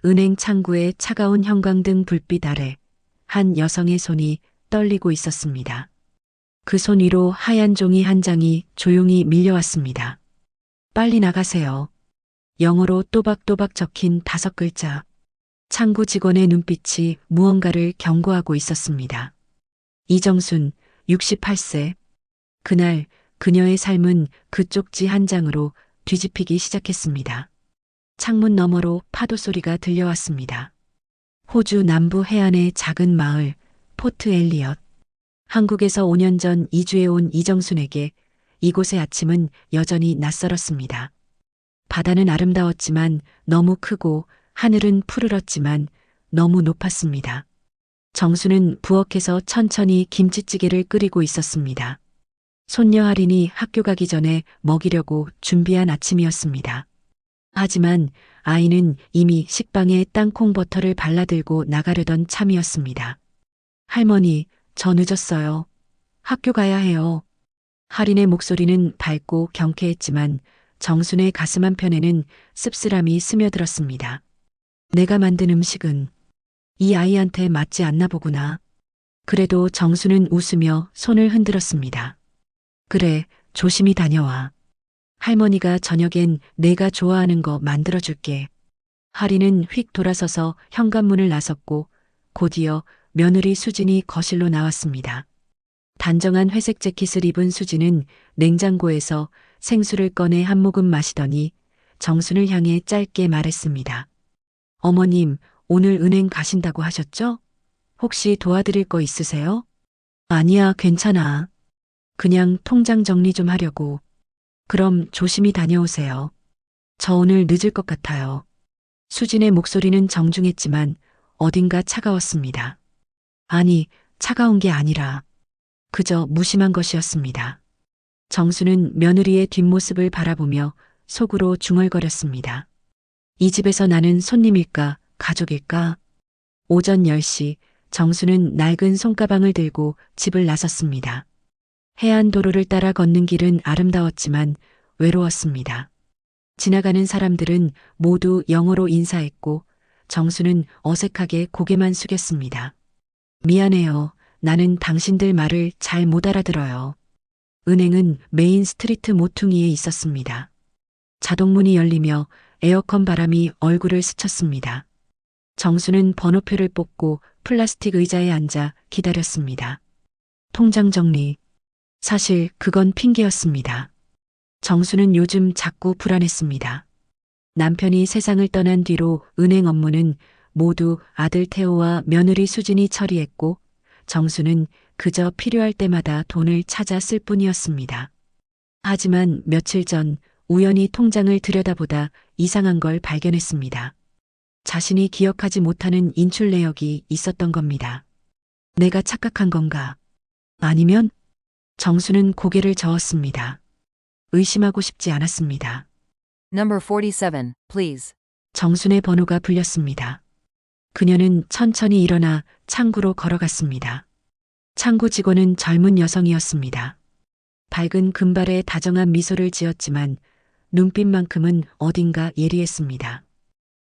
은행 창구의 차가운 형광등 불빛 아래 한 여성의 손이 떨리고 있었습니다. 그 손 위로 하얀 종이 한 장이 조용히 밀려왔습니다. 빨리 나가세요. 영어로 또박또박 적힌 5글자. 창구 직원의 눈빛이 무언가를 경고하고 있었습니다. 이정순, 68세. 그날 그녀의 삶은 그 쪽지 한 장으로 뒤집히기 시작했습니다. 창문 너머로 파도 소리가 들려왔습니다. 호주 남부 해안의 작은 마을, 포트 엘리엇. 한국에서 5년 전 이주해 온 이정순에게 이곳의 아침은 여전히 낯설었습니다. 바다는 아름다웠지만 너무 크고 하늘은 푸르렀지만 너무 높았습니다. 정수는 부엌에서 천천히 김치찌개를 끓이고 있었습니다. 손녀 할인이 학교 가기 전에 먹이려고 준비한 아침이었습니다. 하지만 아이는 이미 식빵에 땅콩 버터를 발라들고 나가려던 참이었습니다. 할머니, 저 늦었어요. 학교 가야 해요. 할인의 목소리는 밝고 경쾌했지만 정순의 가슴 한편에는 씁쓸함이 스며들었습니다. 내가 만든 음식은 이 아이한테 맞지 않나 보구나. 그래도 정수는 웃으며 손을 흔들었습니다. 그래, 조심히 다녀와. 할머니가 저녁엔 내가 좋아하는 거 만들어줄게. 할인은 휙 돌아서서 현관문을 나섰고 곧이어 며느리 수진이 거실로 나왔습니다. 단정한 회색 재킷을 입은 수진은 냉장고에서 생수를 꺼내 한 모금 마시더니 정순을 향해 짧게 말했습니다. 어머님, 오늘 은행 가신다고 하셨죠? 혹시 도와드릴 거 있으세요? 아니야, 괜찮아. 그냥 통장 정리 좀 하려고. 그럼 조심히 다녀오세요. 저 오늘 늦을 것 같아요. 수진의 목소리는 정중했지만 어딘가 차가웠습니다. 아니, 차가운 게 아니라 그저 무심한 것이었습니다. 정수는 며느리의 뒷모습을 바라보며 속으로 중얼거렸습니다. 이 집에서 나는 손님일까, 가족일까? 오전 10시 정수는 낡은 손가방을 들고 집을 나섰습니다. 해안 도로를 따라 걷는 길은 아름다웠지만 외로웠습니다. 지나가는 사람들은 모두 영어로 인사했고 정수는 어색하게 고개만 숙였습니다. 미안해요. 나는 당신들 말을 잘 못 알아들어요. 은행은 메인 스트리트 모퉁이에 있었습니다. 자동문이 열리며 에어컨 바람이 얼굴을 스쳤습니다. 정수는 번호표를 뽑고 플라스틱 의자에 앉아 기다렸습니다. 통장 정리. 사실 그건 핑계였습니다. 정수는 요즘 자꾸 불안했습니다. 남편이 세상을 떠난 뒤로 은행 업무는 모두 아들 태호와 며느리 수진이 처리했고 정수는 그저 필요할 때마다 돈을 찾아 쓸 뿐이었습니다. 하지만 며칠 전 우연히 통장을 들여다보다 이상한 걸 발견했습니다. 자신이 기억하지 못하는 인출 내역이 있었던 겁니다. 내가 착각한 건가? 아니면? 정수는 고개를 저었습니다. 의심하고 싶지 않았습니다. Number 47, please. 정순의 번호가 불렸습니다. 그녀는 천천히 일어나 창구로 걸어갔습니다. 창구 직원은 젊은 여성이었습니다. 밝은 금발에 다정한 미소를 지었지만 눈빛만큼은 어딘가 예리했습니다.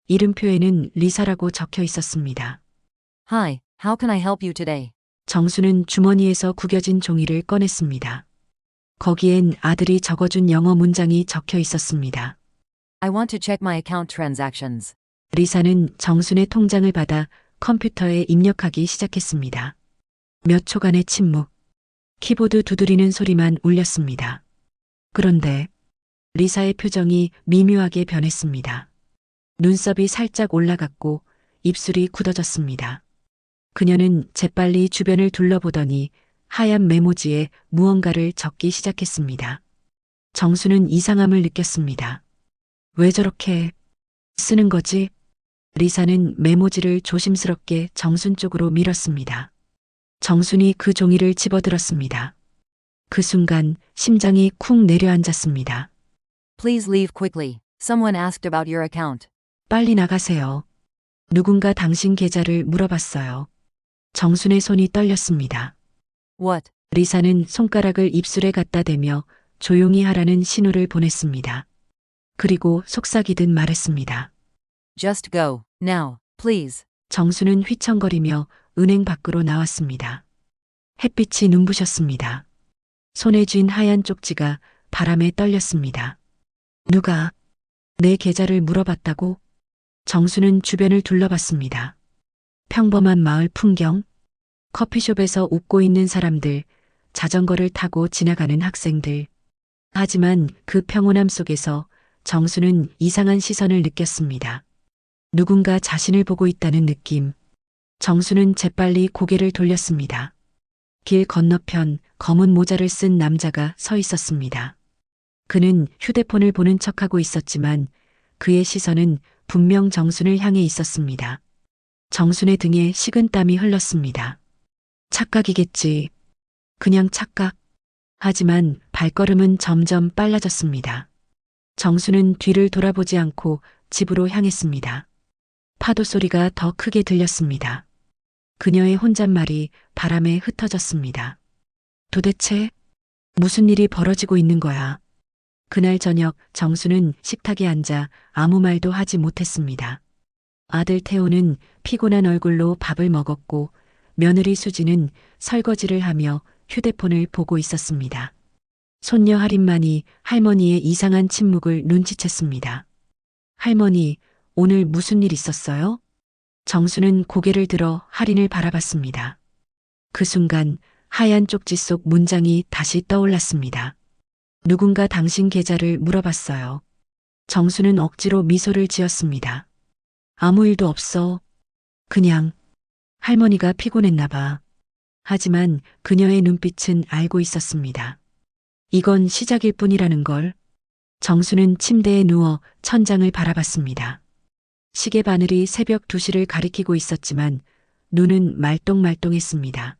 이름표에는 리사라고 적혀 있었습니다. Hi, how can I help you today? 정수는 주머니에서 구겨진 종이를 꺼냈습니다. 거기엔 아들이 적어준 영어 문장이 적혀 있었습니다. I want to check my account transactions. 리사는 정순의 통장을 받아 컴퓨터에 입력하기 시작했습니다. 몇 초간의 침묵. 키보드 두드리는 소리만 울렸습니다. 그런데 리사의 표정이 미묘하게 변했습니다. 눈썹이 살짝 올라갔고 입술이 굳어졌습니다. 그녀는 재빨리 주변을 둘러보더니 하얀 메모지에 무언가를 적기 시작했습니다. 정수는 이상함을 느꼈습니다. 왜 저렇게 쓰는 거지? 리사는 메모지를 조심스럽게 정순 쪽으로 밀었습니다. 정순이 그 종이를 집어들었습니다. 그 순간 심장이 쿵 내려앉았습니다. Please leave quickly. Someone asked about your account. 빨리 나가세요. 누군가 당신 계좌를 물어봤어요. 정순의 손이 떨렸습니다. What? 리사는 손가락을 입술에 갖다 대며 조용히 하라는 신호를 보냈습니다. 그리고 속삭이듯 말했습니다. Just go, Now, please. 정수는 휘청거리며 은행 밖으로 나왔습니다. 햇빛이 눈부셨습니다. 손에 쥔 하얀 쪽지가 바람에 떨렸습니다. 누가 내 계좌를 물어봤다고? 정수는 주변을 둘러봤습니다. 평범한 마을 풍경, 커피숍에서 웃고 있는 사람들, 자전거를 타고 지나가는 학생들. 하지만 그 평온함 속에서 정수는 이상한 시선을 느꼈습니다. 누군가 자신을 보고 있다는 느낌. 정수는 재빨리 고개를 돌렸습니다. 길 건너편 검은 모자를 쓴 남자가 서 있었습니다. 그는 휴대폰을 보는 척하고 있었지만 그의 시선은 분명 정순을 향해 있었습니다. 정순의 등에 식은땀이 흘렀습니다. 착각이겠지. 그냥 착각. 하지만 발걸음은 점점 빨라졌습니다. 정수는 뒤를 돌아보지 않고 집으로 향했습니다. 파도 소리가 더 크게 들렸습니다. 그녀의 혼잣말이 바람에 흩어졌습니다. 도대체 무슨 일이 벌어지고 있는 거야? 그날 저녁 정수는 식탁에 앉아 아무 말도 하지 못했습니다. 아들 태호는 피곤한 얼굴로 밥을 먹었고 며느리 수지는 설거지를 하며 휴대폰을 보고 있었습니다. 손녀 할인만이 할머니의 이상한 침묵을 눈치챘습니다. 할머니, 오늘 무슨 일 있었어요? 정수는 고개를 들어 할인을 바라봤습니다. 그 순간 하얀 쪽지 속 문장이 다시 떠올랐습니다. 누군가 당신 계좌를 물어봤어요. 정수는 억지로 미소를 지었습니다. 아무 일도 없어. 그냥 할머니가 피곤했나 봐. 하지만 그녀의 눈빛은 알고 있었습니다. 이건 시작일 뿐이라는 걸. 정수는 침대에 누워 천장을 바라봤습니다. 시계 바늘이 새벽 2시를 가리키고 있었지만 눈은 말똥말똥했습니다.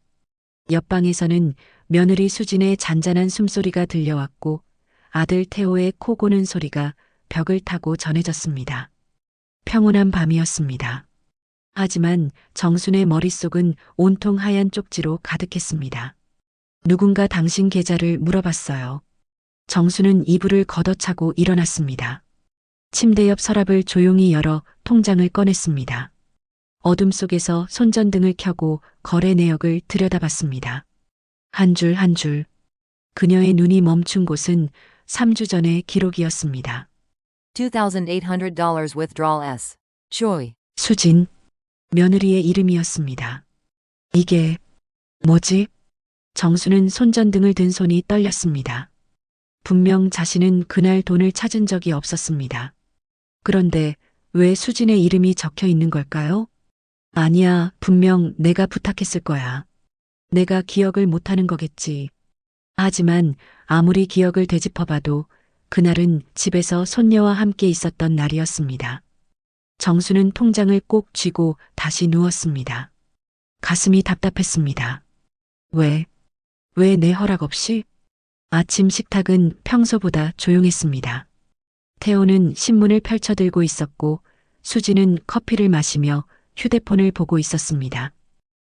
옆방에서는 며느리 수진의 잔잔한 숨소리가 들려왔고 아들 태호의 코 고는 소리가 벽을 타고 전해졌습니다. 평온한 밤이었습니다. 하지만 정순의 머릿속은 온통 하얀 쪽지로 가득했습니다. 누군가 당신 계좌를 물어봤어요. 정수는 이불을 걷어차고 일어났습니다. 침대 옆 서랍을 조용히 열어 통장을 꺼냈습니다. 어둠 속에서 손전등을 켜고 거래 내역을 들여다봤습니다. 한 줄 한 줄. 그녀의 눈이 멈춘 곳은 3주 전의 기록이었습니다. $2,800 withdrawal S. Choi. 수진, 며느리의 이름이었습니다. 이게 뭐지? 정수는 손전등을 든 손이 떨렸습니다. 분명 자신은 그날 돈을 찾은 적이 없었습니다. 그런데 왜 수진의 이름이 적혀 있는 걸까요? 아니야, 분명 내가 부탁했을 거야. 내가 기억을 못하는 거겠지. 하지만 아무리 기억을 되짚어봐도 그날은 집에서 손녀와 함께 있었던 날이었습니다. 정수는 통장을 꼭 쥐고 다시 누웠습니다. 가슴이 답답했습니다. 왜 내 허락 없이? 아침 식탁은 평소보다 조용했습니다. 태호는 신문을 펼쳐들고 있었고 수지는 커피를 마시며 휴대폰을 보고 있었습니다.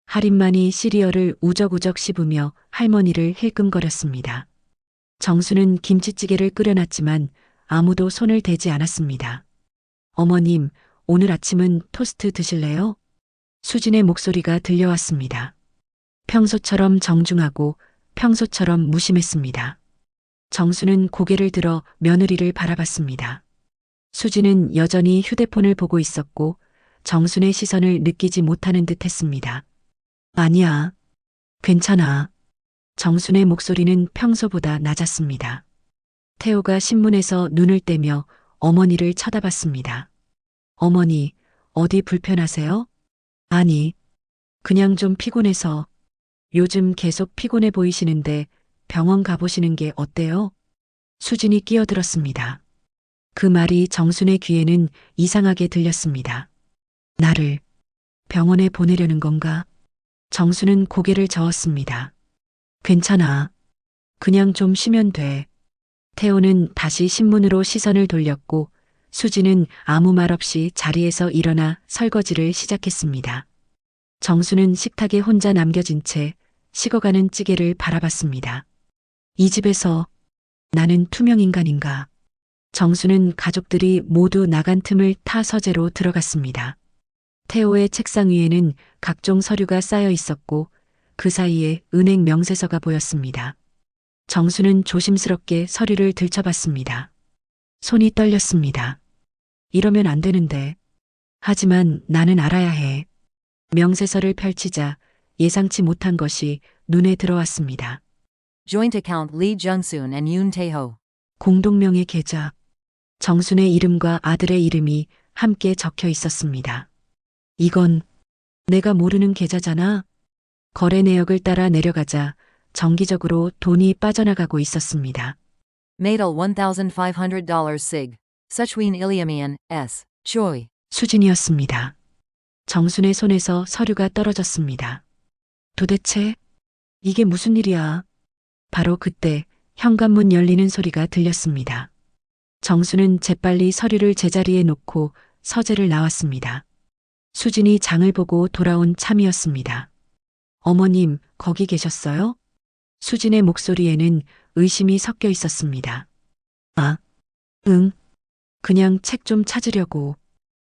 할인만이 시리얼을 우적우적 씹으며 할머니를 힐끔거렸습니다. 정수는 김치찌개를 끓여놨지만 아무도 손을 대지 않았습니다. 어머님, 오늘 아침은 토스트 드실래요? 수진의 목소리가 들려왔습니다. 평소처럼 정중하고 평소처럼 무심했습니다. 정수는 고개를 들어 며느리를 바라봤습니다. 수지는 여전히 휴대폰을 보고 있었고 정순의 시선을 느끼지 못하는 듯 했습니다. 아니야. 괜찮아. 정순의 목소리는 평소보다 낮았습니다. 태호가 신문에서 눈을 떼며 어머니를 쳐다봤습니다. 어머니, 어디 불편하세요? 아니, 그냥 좀 피곤해서. 요즘 계속 피곤해 보이시는데 병원 가보시는 게 어때요? 수진이 끼어들었습니다. 그 말이 정순의 귀에는 이상하게 들렸습니다. 나를 병원에 보내려는 건가? 정수는 고개를 저었습니다. 괜찮아. 그냥 좀 쉬면 돼. 태호는 다시 신문으로 시선을 돌렸고 수지는 아무 말 없이 자리에서 일어나 설거지를 시작했습니다. 정수는 식탁에 혼자 남겨진 채 식어가는 찌개를 바라봤습니다. 이 집에서 나는 투명인간인가? 정수는 가족들이 모두 나간 틈을 타 서재로 들어갔습니다. 태호의 책상 위에는 각종 서류가 쌓여 있었고 그 사이에 은행 명세서가 보였습니다. 정수는 조심스럽게 서류를 들춰봤습니다. 손이 떨렸습니다. 이러면 안 되는데. 하지만 나는 알아야 해. 명세서를 펼치자 예상치 못한 것이 눈에 들어왔습니다. Joint account Lee Jung-soon and Yoon Tae-ho. 공동명의 계좌. 정순의 이름과 아들의 이름이 함께 적혀 있었습니다. 이건 내가 모르는 계좌잖아. 거래 내역을 따라 내려가자 정기적으로 돈이 빠져나가고 있었습니다. Madal $1,500 sig. Suchween Iliamian, S. Choi. 수진이었습니다. 정순의 손에서 서류가 떨어졌습니다. 도대체 이게 무슨 일이야? 바로 그때 현관문 열리는 소리가 들렸습니다. 정수는 재빨리 서류를 제자리에 놓고 서재를 나왔습니다. 수진이 장을 보고 돌아온 참이었습니다. 어머님, 거기 계셨어요? 수진의 목소리에는 의심이 섞여 있었습니다. 아, 응. 그냥 책 좀 찾으려고.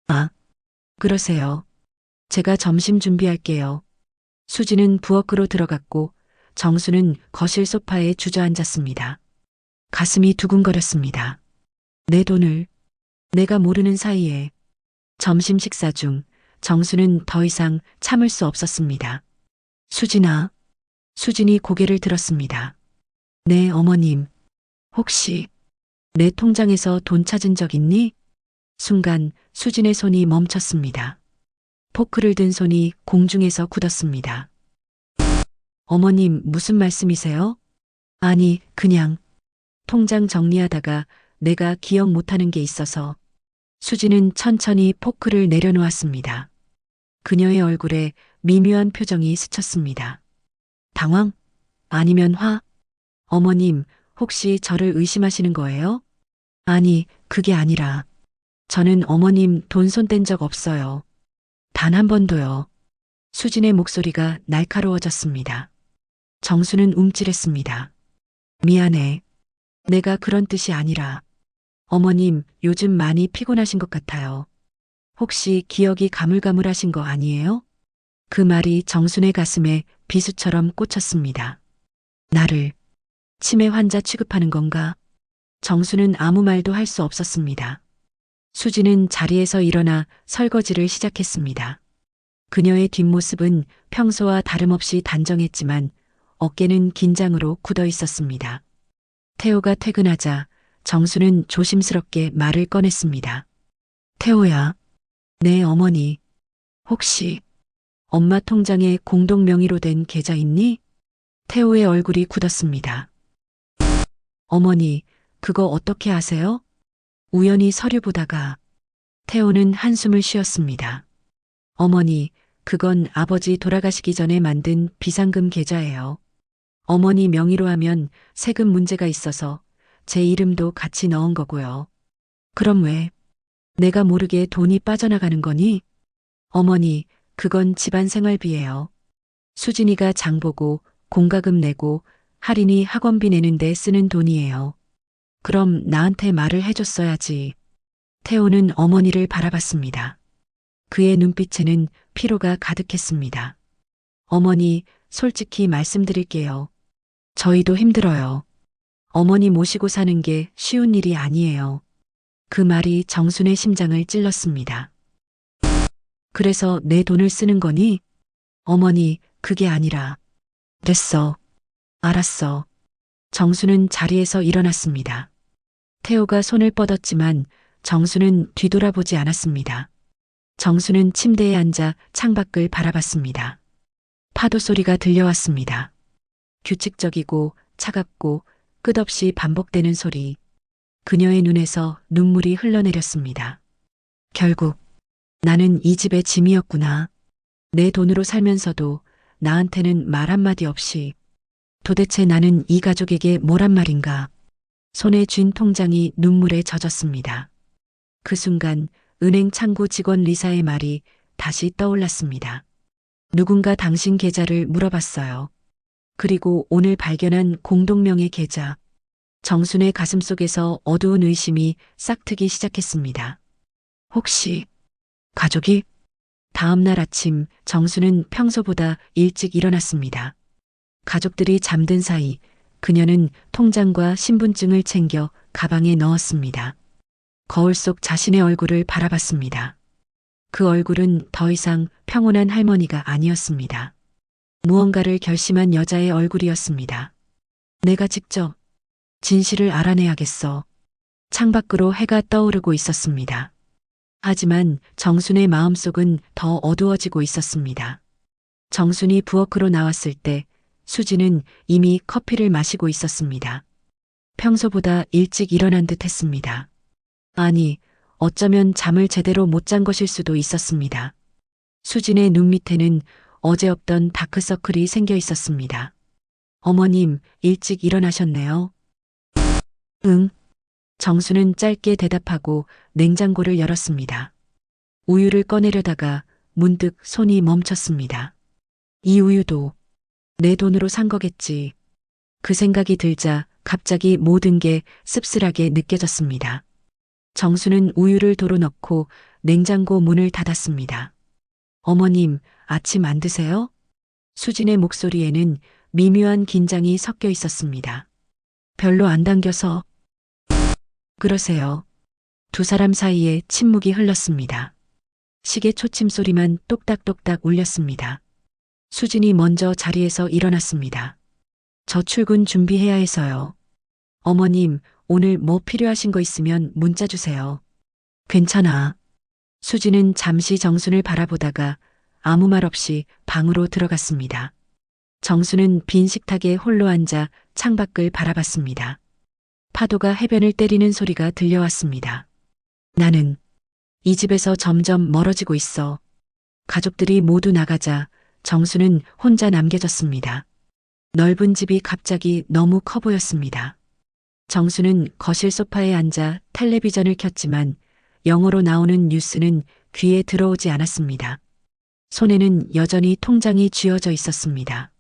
아, 그러세요. 제가 점심 준비할게요. 수진은 부엌으로 들어갔고 정수는 거실 소파에 주저앉았습니다. 가슴이 두근거렸습니다. 내 돈을 내가 모르는 사이에. 점심 식사 중 정수는 더 이상 참을 수 없었습니다. 수진아. 수진이 고개를 들었습니다. 네, 어머님. 혹시 내 통장에서 돈 찾은 적 있니? 순간 수진의 손이 멈췄습니다. 포크를 든 손이 공중에서 굳었습니다. 어머님, 무슨 말씀이세요? 아니, 그냥 통장 정리하다가 내가 기억 못하는 게 있어서. 수진은 천천히 포크를 내려놓았습니다. 그녀의 얼굴에 미묘한 표정이 스쳤습니다. 당황? 아니면 화? 어머님, 혹시 저를 의심하시는 거예요? 아니, 그게 아니라 저는 어머님 돈 손 뗀 적 없어요. 단 한 번도요. 수진의 목소리가 날카로워졌습니다. 정수는 움찔했습니다. 미안해. 내가 그런 뜻이 아니라. 어머님, 요즘 많이 피곤하신 것 같아요. 혹시 기억이 가물가물하신 거 아니에요? 그 말이 정순의 가슴에 비수처럼 꽂혔습니다. 나를 치매 환자 취급하는 건가? 정수는 아무 말도 할 수 없었습니다. 수지는 자리에서 일어나 설거지를 시작했습니다. 그녀의 뒷모습은 평소와 다름없이 단정했지만 어깨는 긴장으로 굳어 있었습니다. 태호가 퇴근하자 정수는 조심스럽게 말을 꺼냈습니다. 태호야, 네 어머니. 혹시 엄마 통장에 공동 명의로 된 계좌 있니? 태호의 얼굴이 굳었습니다. 어머니, 그거 어떻게 아세요? 우연히 서류 보다가. 태호는 한숨을 쉬었습니다. 어머니, 그건 아버지 돌아가시기 전에 만든 비상금 계좌예요. 어머니 명의로 하면 세금 문제가 있어서 제 이름도 같이 넣은 거고요. 그럼 왜 내가 모르게 돈이 빠져나가는 거니? 어머니, 그건 집안 생활비예요. 수진이가 장 보고 공과금 내고 할인이 학원비 내는데 쓰는 돈이에요. 그럼 나한테 말을 해줬어야지. 태호는 어머니를 바라봤습니다. 그의 눈빛에는 피로가 가득했습니다. 어머니, 솔직히 말씀드릴게요. 저희도 힘들어요. 어머니 모시고 사는 게 쉬운 일이 아니에요. 그 말이 정순의 심장을 찔렀습니다. 그래서 내 돈을 쓰는 거니? 어머니, 그게 아니라. 됐어. 알았어. 정수는 자리에서 일어났습니다. 태호가 손을 뻗었지만 정수는 뒤돌아보지 않았습니다. 정수는 침대에 앉아 창밖을 바라봤습니다. 파도 소리가 들려왔습니다. 규칙적이고 차갑고 끝없이 반복되는 소리. 그녀의 눈에서 눈물이 흘러내렸습니다. 결국 나는 이 집의 짐이었구나. 내 돈으로 살면서도 나한테는 말 한마디 없이. 도대체 나는 이 가족에게 뭐란 말인가. 손에 쥔 통장이 눈물에 젖었습니다. 그 순간 은행 창구 직원 리사의 말이 다시 떠올랐습니다. 누군가 당신 계좌를 물어봤어요. 그리고 오늘 발견한 공동명의 계좌. 정순의 가슴속에서 어두운 의심이 싹트기 시작했습니다. 혹시 가족이? 다음 날 아침 정수는 평소보다 일찍 일어났습니다. 가족들이 잠든 사이 그녀는 통장과 신분증을 챙겨 가방에 넣었습니다. 거울 속 자신의 얼굴을 바라봤습니다. 그 얼굴은 더 이상 평온한 할머니가 아니었습니다. 무언가를 결심한 여자의 얼굴이었습니다. 내가 직접 진실을 알아내야겠어. 창밖으로 해가 떠오르고 있었습니다. 하지만 정순의 마음속은 더 어두워지고 있었습니다. 정순이 부엌으로 나왔을 때 수지는 이미 커피를 마시고 있었습니다. 평소보다 일찍 일어난 듯 했습니다. 아니, 어쩌면 잠을 제대로 못 잔 것일 수도 있었습니다. 수진의 눈 밑에는 어제 없던 다크서클이 생겨 있었습니다. 어머님, 일찍 일어나셨네요. 응. 정수는 짧게 대답하고 냉장고를 열었습니다. 우유를 꺼내려다가 문득 손이 멈췄습니다. 이 우유도 내 돈으로 산 거겠지. 그 생각이 들자 갑자기 모든 게 씁쓸하게 느껴졌습니다. 정수는 우유를 도로 넣고 냉장고 문을 닫았습니다. 어머님, 아침 안 드세요? 수진의 목소리에는 미묘한 긴장이 섞여 있었습니다. 별로 안 당겨서. 그러세요. 두 사람 사이에 침묵이 흘렀습니다. 시계 초침 소리만 똑딱똑딱 울렸습니다. 수진이 먼저 자리에서 일어났습니다. 저 출근 준비해야 해서요. 어머님, 오늘 뭐 필요하신 거 있으면 문자 주세요. 괜찮아. 수진은 잠시 정순을 바라보다가 아무 말 없이 방으로 들어갔습니다. 정수는 빈 식탁에 홀로 앉아 창밖을 바라봤습니다. 파도가 해변을 때리는 소리가 들려왔습니다. 나는 이 집에서 점점 멀어지고 있어. 가족들이 모두 나가자 정수는 혼자 남겨졌습니다. 넓은 집이 갑자기 너무 커 보였습니다. 정수는 거실 소파에 앉아 텔레비전을 켰지만 영어로 나오는 뉴스는 귀에 들어오지 않았습니다. 손에는 여전히 통장이 쥐어져 있었습니다.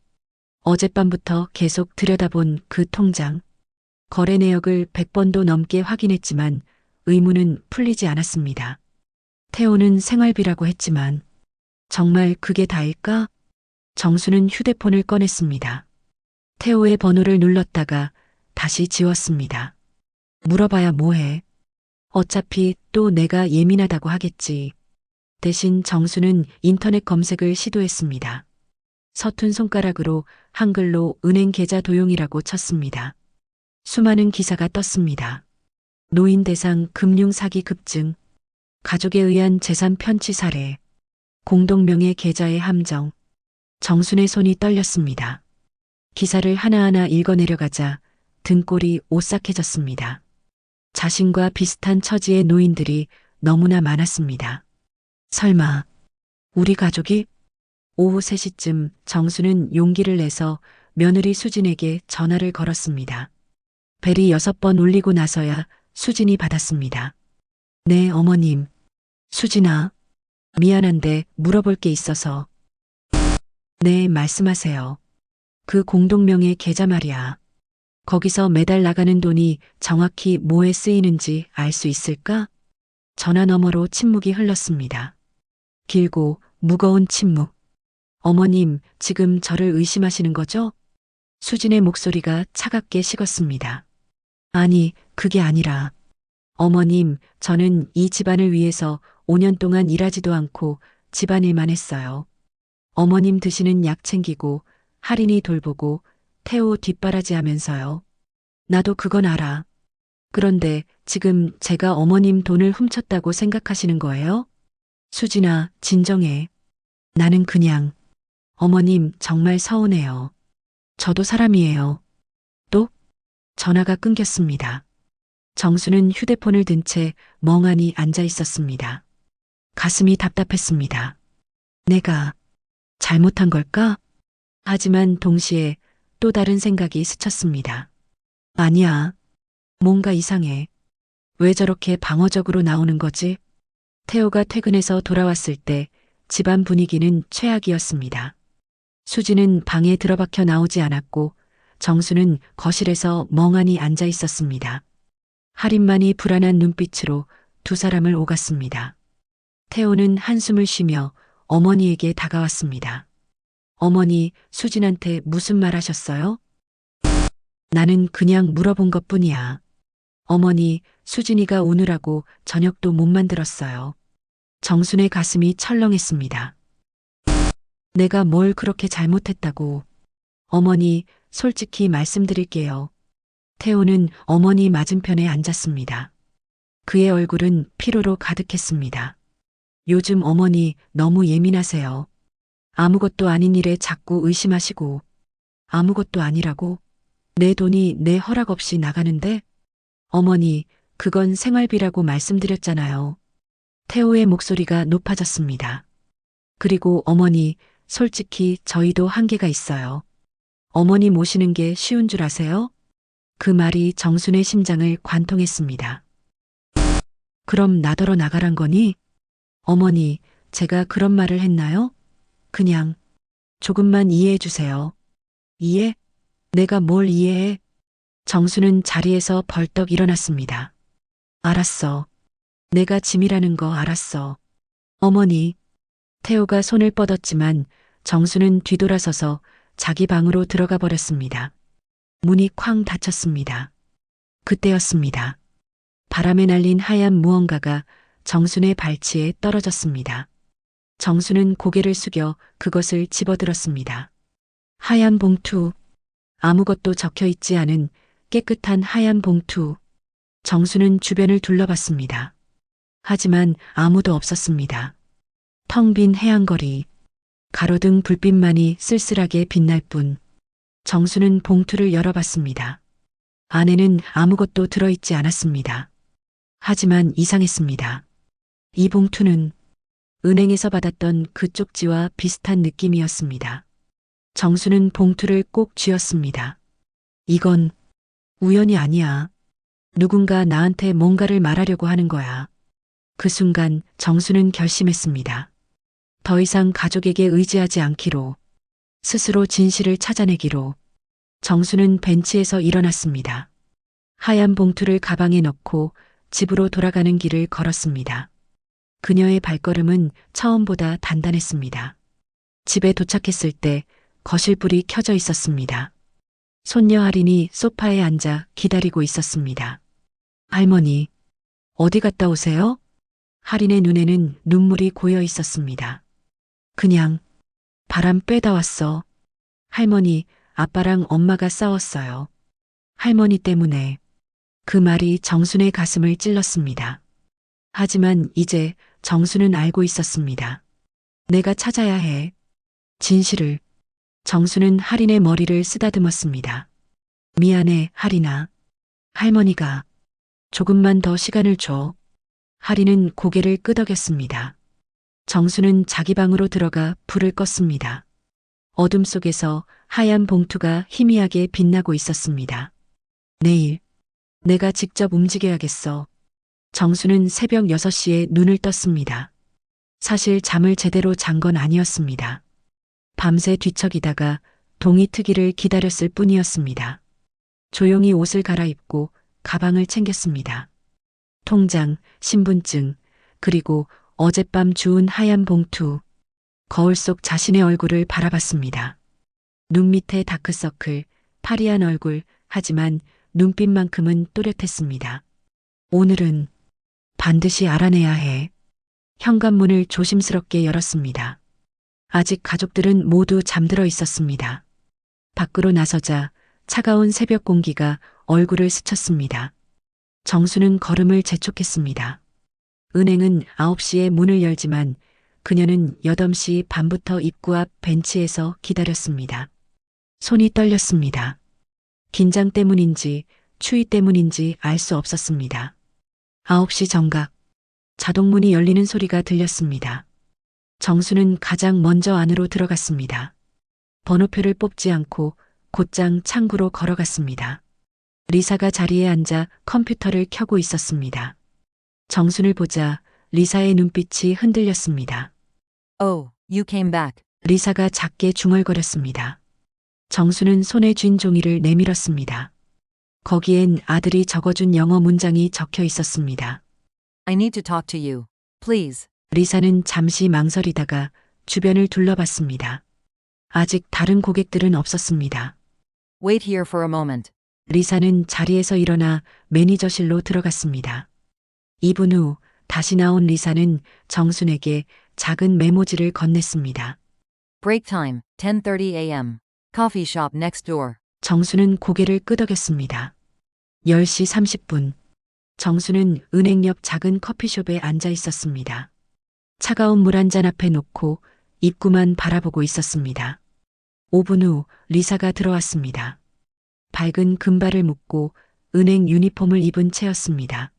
어젯밤부터 계속 들여다본 그 통장. 거래 내역을 100번도 넘게 확인했지만 의문은 풀리지 않았습니다. 태호는 생활비라고 했지만 정말 그게 다일까? 정수는 휴대폰을 꺼냈습니다. 태호의 번호를 눌렀다가 다시 지웠습니다. 물어봐야 뭐해? 어차피 또 내가 예민하다고 하겠지. 대신 정수는 인터넷 검색을 시도했습니다. 서툰 손가락으로 한글로 은행 계좌 도용이라고 쳤습니다. 수많은 기사가 떴습니다. 노인 대상 금융 사기 급증, 가족에 의한 재산 편취 사례, 공동명의 계좌의 함정. 정순의 손이 떨렸습니다. 기사를 하나하나 읽어내려가자 등골이 오싹해졌습니다. 자신과 비슷한 처지의 노인들이 너무나 많았습니다. 설마 우리 가족이? 오후 3시쯤 정수는 용기를 내서 며느리 수진에게 전화를 걸었습니다. 벨이 6번 울리고 나서야 수진이 받았습니다. 네, 어머님. 수진아, 미안한데 물어볼 게 있어서. 네, 말씀하세요. 그 공동명의 계좌 말이야. 거기서 매달 나가는 돈이 정확히 뭐에 쓰이는지 알 수 있을까? 전화 너머로 침묵이 흘렀습니다. 길고 무거운 침묵. 어머님, 지금 저를 의심하시는 거죠? 수진의 목소리가 차갑게 식었습니다. 아니, 그게 아니라. 어머님, 저는 이 집안을 위해서 5년 동안 일하지도 않고 집안일만 했어요. 어머님 드시는 약 챙기고 할인이 돌보고 태호 뒷바라지 하면서요. 나도 그건 알아. 그런데 지금 제가 어머님 돈을 훔쳤다고 생각하시는 거예요? 수진아, 진정해. 나는 그냥. 어머님, 정말 서운해요. 저도 사람이에요. 또? 전화가 끊겼습니다. 정수는 휴대폰을 든 채 멍하니 앉아 있었습니다. 가슴이 답답했습니다. 내가 잘못한 걸까? 하지만 동시에 또 다른 생각이 스쳤습니다. 아니야. 뭔가 이상해. 왜 저렇게 방어적으로 나오는 거지? 태호가 퇴근해서 돌아왔을 때 집안 분위기는 최악이었습니다. 수지는 방에 들어박혀 나오지 않았고 정수는 거실에서 멍하니 앉아 있었습니다. 할인만이 불안한 눈빛으로 두 사람을 오갔습니다. 태호는 한숨을 쉬며 어머니에게 다가왔습니다. 어머니, 수진한테 무슨 말 하셨어요? 나는 그냥 물어본 것뿐이야. 어머니, 수진이가 오느라고 저녁도 못 만들었어요. 정순의 가슴이 철렁했습니다. 내가 뭘 그렇게 잘못했다고. 어머니, 솔직히 말씀드릴게요. 태호는 어머니 맞은편에 앉았습니다. 그의 얼굴은 피로로 가득했습니다. 요즘 어머니 너무 예민하세요. 아무것도 아닌 일에 자꾸 의심하시고. 아무것도 아니라고? 내 돈이 내 허락 없이 나가는데? 어머니, 그건 생활비라고 말씀드렸잖아요. 태호의 목소리가 높아졌습니다. 그리고 어머니, 솔직히 저희도 한계가 있어요. 어머니 모시는 게 쉬운 줄 아세요? 그 말이 정순의 심장을 관통했습니다. 그럼 나더러 나가란 거니? 어머니, 제가 그런 말을 했나요? 그냥 조금만 이해해 주세요. 이해? 내가 뭘 이해해? 정수는 자리에서 벌떡 일어났습니다. 알았어. 내가 짐이라는 거 알았어. 어머니. 태호가 손을 뻗었지만 정수는 뒤돌아서서 자기 방으로 들어가 버렸습니다. 문이 쾅 닫혔습니다. 그때였습니다. 바람에 날린 하얀 무언가가 정순의 발치에 떨어졌습니다. 정수는 고개를 숙여 그것을 집어들었습니다. 하얀 봉투. 아무것도 적혀 있지 않은 깨끗한 하얀 봉투. 정수는 주변을 둘러봤습니다. 하지만 아무도 없었습니다. 텅 빈 해안거리. 가로등 불빛만이 쓸쓸하게 빛날 뿐. 정수는 봉투를 열어봤습니다. 안에는 아무것도 들어있지 않았습니다. 하지만 이상했습니다. 이 봉투는 은행에서 받았던 그 쪽지와 비슷한 느낌이었습니다. 정수는 봉투를 꼭 쥐었습니다. 이건 우연이 아니야. 누군가 나한테 뭔가를 말하려고 하는 거야. 그 순간 정수는 결심했습니다. 더 이상 가족에게 의지하지 않기로, 스스로 진실을 찾아내기로. 정수는 벤치에서 일어났습니다. 하얀 봉투를 가방에 넣고 집으로 돌아가는 길을 걸었습니다. 그녀의 발걸음은 처음보다 단단했습니다. 집에 도착했을 때 거실불이 켜져 있었습니다. 손녀 할인이 소파에 앉아 기다리고 있었습니다. 할머니, 어디 갔다 오세요? 할인의 눈에는 눈물이 고여 있었습니다. 그냥 바람 쐬다 왔어. 할머니, 아빠랑 엄마가 싸웠어요. 할머니 때문에. 그 말이 정순의 가슴을 찔렀습니다. 하지만 이제 정순은 알고 있었습니다. 내가 찾아야 해. 진실을. 정수는 할인의 머리를 쓰다듬었습니다. 미안해, 할인아. 할머니가 조금만 더 시간을 줘. 할인은 고개를 끄덕였습니다. 정수는 자기 방으로 들어가 불을 껐습니다. 어둠 속에서 하얀 봉투가 희미하게 빛나고 있었습니다. 내일 내가 직접 움직여야겠어. 정수는 새벽 6시에 눈을 떴습니다. 사실 잠을 제대로 잔 건 아니었습니다. 밤새 뒤척이다가 동이 트기를 기다렸을 뿐이었습니다. 조용히 옷을 갈아입고 가방을 챙겼습니다. 통장, 신분증, 그리고 어젯밤 주운 하얀 봉투. 거울 속 자신의 얼굴을 바라봤습니다. 눈 밑에 다크서클, 파리한 얼굴, 하지만 눈빛만큼은 또렷했습니다. 오늘은 반드시 알아내야 해. 현관문을 조심스럽게 열었습니다. 아직 가족들은 모두 잠들어 있었습니다. 밖으로 나서자 차가운 새벽 공기가 얼굴을 스쳤습니다. 정수는 걸음을 재촉했습니다. 은행은 9시에 문을 열지만 그녀는 8시 반부터 입구 앞 벤치에서 기다렸습니다. 손이 떨렸습니다. 긴장 때문인지 추위 때문인지 알 수 없었습니다. 9시 정각. 자동문이 열리는 소리가 들렸습니다. 정수는 가장 먼저 안으로 들어갔습니다. 번호표를 뽑지 않고 곧장 창구로 걸어갔습니다. 리사가 자리에 앉아 컴퓨터를 켜고 있었습니다. 정순을 보자 리사의 눈빛이 흔들렸습니다. Oh, you came back. 리사가 작게 중얼거렸습니다. 정수는 손에 쥔 종이를 내밀었습니다. 거기엔 아들이 적어준 영어 문장이 적혀 있었습니다. I need to talk to you. Please. 리사는 잠시 망설이다가 주변을 둘러봤습니다. 아직 다른 고객들은 없었습니다. Wait here for a moment. 리사는 자리에서 일어나 매니저실로 들어갔습니다. 2분 후 다시 나온 리사는 정순에게 작은 메모지를 건넸습니다. Break time, 10:30 a.m. Coffee shop next door. 정수는 고개를 끄덕였습니다. 10시 30분. 정수는 은행역 작은 커피숍에 앉아 있었습니다. 차가운 물 한 잔 앞에 놓고 입구만 바라보고 있었습니다. 5분 후 리사가 들어왔습니다. 밝은 금발을 묶고 은행 유니폼을 입은 채였습니다.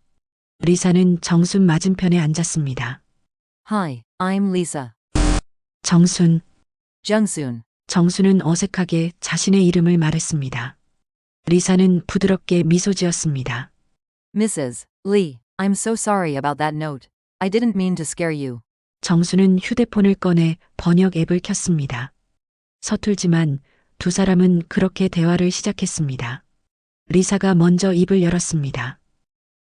리사는 정순 맞은편에 앉았습니다. Hi, I'm Lisa. 정순. Jungsoon. 정수는 어색하게 자신의 이름을 말했습니다. 리사는 부드럽게 미소 지었습니다. Mrs. Lee, I'm so sorry about that note. I didn't mean to scare you. 정수는 휴대폰을 꺼내 번역 앱을 켰습니다. 서툴지만 두 사람은 그렇게 대화를 시작했습니다. 리사가 먼저 입을 열었습니다.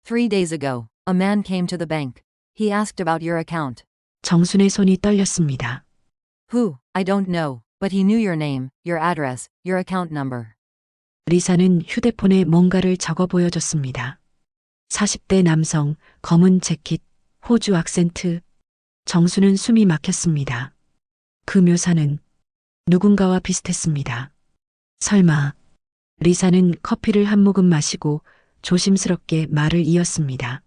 3 days ago, a man came to the bank. He asked about your account. 정순의 손이 떨렸습니다. Who? I don't know, but he knew your name, your address, your account number. 리사는 휴대폰에 뭔가를 적어 보여줬습니다. 40대 남성, 검은 재킷, 호주 악센트. 정수는 숨이 막혔습니다. 그 묘사는 누군가와 비슷했습니다. 설마. 리사는 커피를 한 모금 마시고 조심스럽게 말을 이었습니다.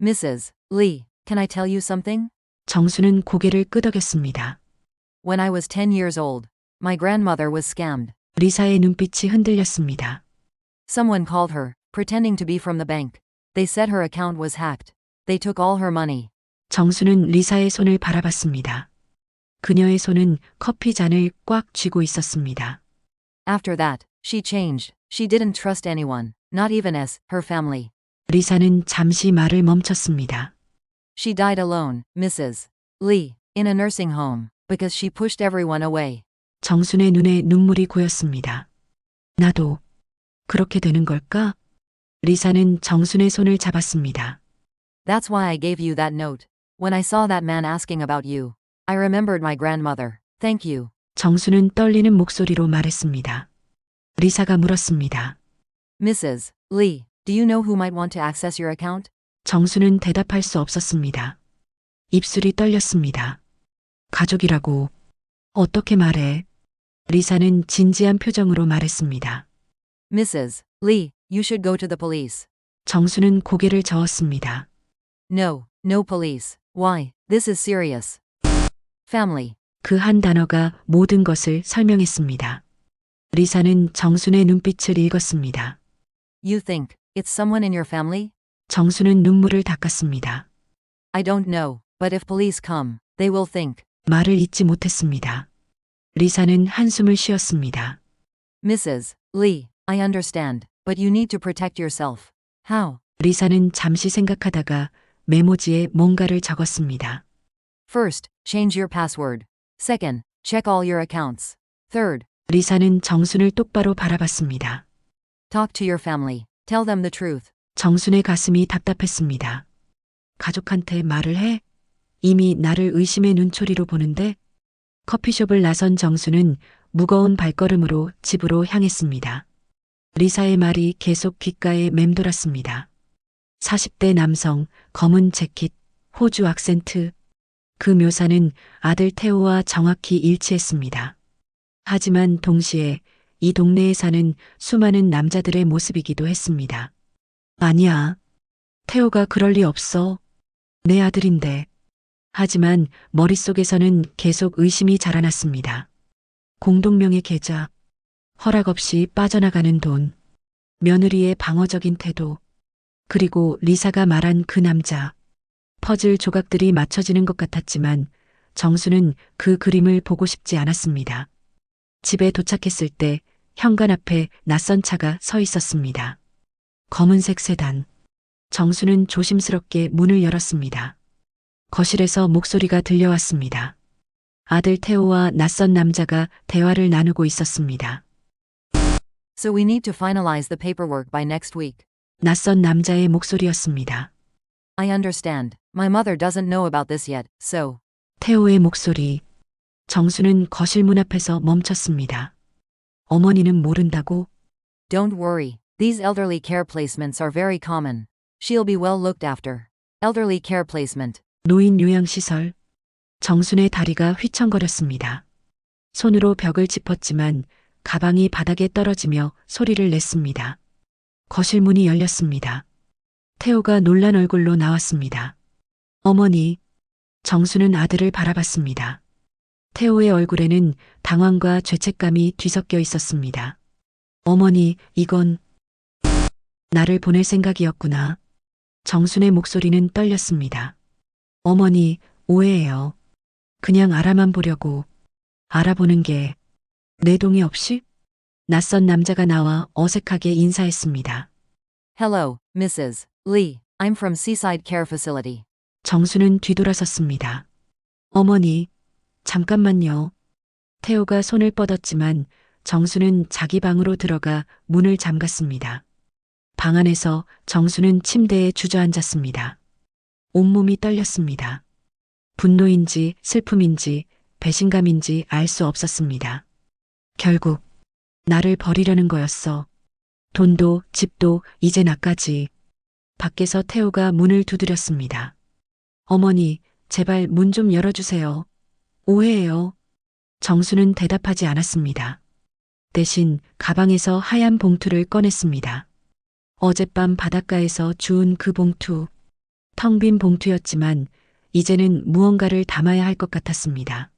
Mrs. Lee, can I tell you something? 정수는 고개를 끄덕였습니다. When I was 10 years old, my grandmother was scammed. 리사의 눈빛이 흔들렸습니다. Someone called her, pretending to be from the bank. They said her account was hacked. They took all her money. 정수는 리사의 손을 바라봤습니다. 그녀의 손은 커피 잔을 꽉 쥐고 있었습니다. After that, she changed. She didn't trust anyone, not even us, her family. 리사는 잠시 말을 멈췄습니다. She died alone, Mrs. Lee, in a nursing home, because she pushed everyone away. 정순의 눈에 눈물이 고였습니다. 나도 그렇게 되는 걸까? 리사는 정순의 손을 잡았습니다. That's why I gave you that note. When I saw that man asking about you, I remembered my grandmother. Thank you. 정수는 떨리는 목소리로 말했습니다. 리사가 물었습니다. Mrs. Lee, do you know who might want to access your account? 정수는 대답할 수 없었습니다. 입술이 떨렸습니다. 가족이라고. 어떻게 말해? 리사는 진지한 표정으로 말했습니다. Mrs. Lee, you should go to the police. 정수는 고개를 저었습니다. No, no police. Why? This is serious. Family. 그 한 단어가 모든 것을 설명했습니다. 리사는 정순의 눈빛을 읽었습니다. You think it's someone in your family? 정수는 눈물을 닦았습니다. I don't know, but if police come, they will think. 말을 잇지 못했습니다. 리사는 한숨을 쉬었습니다. Mrs. Lee, I understand, but you need to protect yourself. How? 리사는 잠시 생각하다가 메모지에 뭔가를 적었습니다. First, change your password. Second, check all your accounts. Third, 리사는 정순을 똑바로 바라봤습니다. talk to your family. Tell them the truth. 정순의 가슴이 답답했습니다. 가족한테 말을 해? 이미 나를 의심의 눈초리로 보는데? 커피숍을 나선 정수는 무거운 발걸음으로 집으로 향했습니다. 리사의 말이 계속 귓가에 맴돌았습니다. 40대 남성, 검은 재킷, 호주 악센트. 그 묘사는 아들 태호와 정확히 일치했습니다. 하지만 동시에 이 동네에 사는 수많은 남자들의 모습이기도 했습니다. 아니야. 태호가 그럴 리 없어. 내 아들인데. 하지만 머릿속에서는 계속 의심이 자라났습니다. 공동명의 계좌, 허락 없이 빠져나가는 돈, 며느리의 방어적인 태도, 그리고 리사가 말한 그 남자. 퍼즐 조각들이 맞춰지는 것 같았지만 정수는 그 그림을 보고 싶지 않았습니다. 집에 도착했을 때 현관 앞에 낯선 차가 서 있었습니다. 검은색 세단. 정수는 조심스럽게 문을 열었습니다. 거실에서 목소리가 들려왔습니다. 아들 태호와 낯선 남자가 대화를 나누고 있었습니다. So we need to finalize the paperwork by next week. 낯선 남자의 목소리였습니다. I understand. My mother doesn't know about this yet, so. 태호의 목소리. 정수는 거실 문 앞에서 멈췄습니다. 어머니는 모른다고? Don't worry. These elderly care placements are very common. She'll be well looked after. Elderly care placement. 노인 요양시설. 정순의 다리가 휘청거렸습니다. 손으로 벽을 짚었지만 가방이 바닥에 떨어지며 소리를 냈습니다. 거실 문이 열렸습니다. 태호가 놀란 얼굴로 나왔습니다. 어머니. 정수는 아들을 바라봤습니다. 태호의 얼굴에는 당황과 죄책감이 뒤섞여 있었습니다. 어머니, 이건 나를 보낼 생각이었구나. 정순의 목소리는 떨렸습니다. 어머니, 오해예요. 그냥 알아만 보려고. 알아보는 게 내 동의 없이? 낯선 남자가 나와 어색하게 인사했습니다. Hello, Mrs. Lee. I'm from Seaside Care Facility. 정수는 뒤돌아섰습니다. 어머니, 잠깐만요. 태호가 손을 뻗었지만 정수는 자기 방으로 들어가 문을 잠갔습니다. 방 안에서 정수는 침대에 주저앉았습니다. 온몸이 떨렸습니다. 분노인지 슬픔인지 배신감인지 알 수 없었습니다. 결국 나를 버리려는 거였어. 돈도 집도 이제 나까지. 밖에서 태호가 문을 두드렸습니다. 어머니, 제발 문 좀 열어주세요. 오해예요. 정수는 대답하지 않았습니다. 대신 가방에서 하얀 봉투를 꺼냈습니다. 어젯밤 바닷가에서 주운 그 봉투. 텅 빈 봉투였지만 이제는 무언가를 담아야 할 것 같았습니다.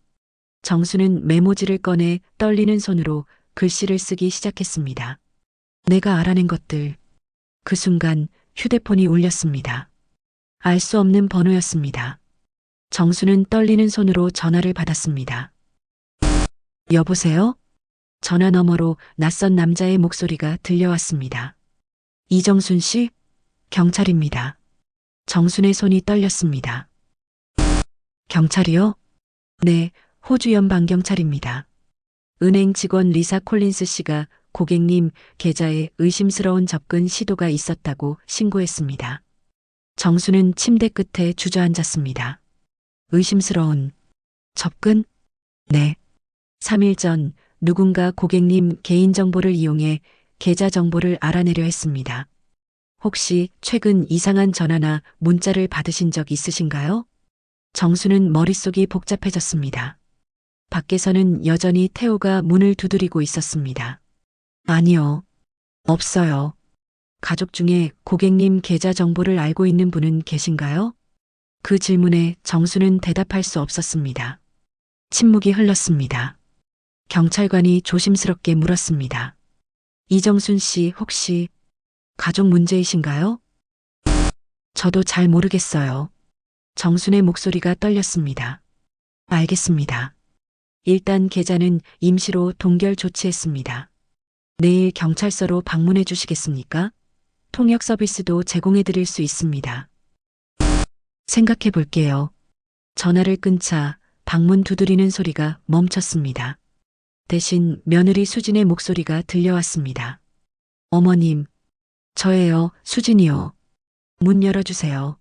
정수는 메모지를 꺼내 떨리는 손으로 글씨를 쓰기 시작했습니다. 내가 알아낸 것들. 그 순간 휴대폰이 울렸습니다. 알 수 없는 번호였습니다. 정수는 떨리는 손으로 전화를 받았습니다. 여보세요? 전화 너머로 낯선 남자의 목소리가 들려왔습니다. 이정순 씨? 경찰입니다. 정순의 손이 떨렸습니다. 경찰이요? 네, 호주 연방경찰입니다. 은행 직원 리사 콜린스 씨가 고객님 계좌에 의심스러운 접근 시도가 있었다고 신고했습니다. 정수는 침대 끝에 주저앉았습니다. 의심스러운 접근? 네. 3일 전 누군가 고객님 개인정보를 이용해 계좌 정보를 알아내려 했습니다. 혹시 최근 이상한 전화나 문자를 받으신 적 있으신가요? 정수는 머릿속이 복잡해졌습니다. 밖에서는 여전히 태호가 문을 두드리고 있었습니다. 아니요. 없어요. 가족 중에 고객님 계좌 정보를 알고 있는 분은 계신가요? 그 질문에 정수는 대답할 수 없었습니다. 침묵이 흘렀습니다. 경찰관이 조심스럽게 물었습니다. 이정순 씨 혹시 가족 문제이신가요? 저도 잘 모르겠어요. 정순의 목소리가 떨렸습니다. 알겠습니다. 일단 계좌는 임시로 동결 조치했습니다. 내일 경찰서로 방문해 주시겠습니까? 통역 서비스도 제공해 드릴 수 있습니다. 생각해 볼게요. 전화를 끊자 방문 두드리는 소리가 멈췄습니다. 대신 며느리 수진의 목소리가 들려왔습니다. 어머님, 저예요, 수진이요. 문 열어주세요.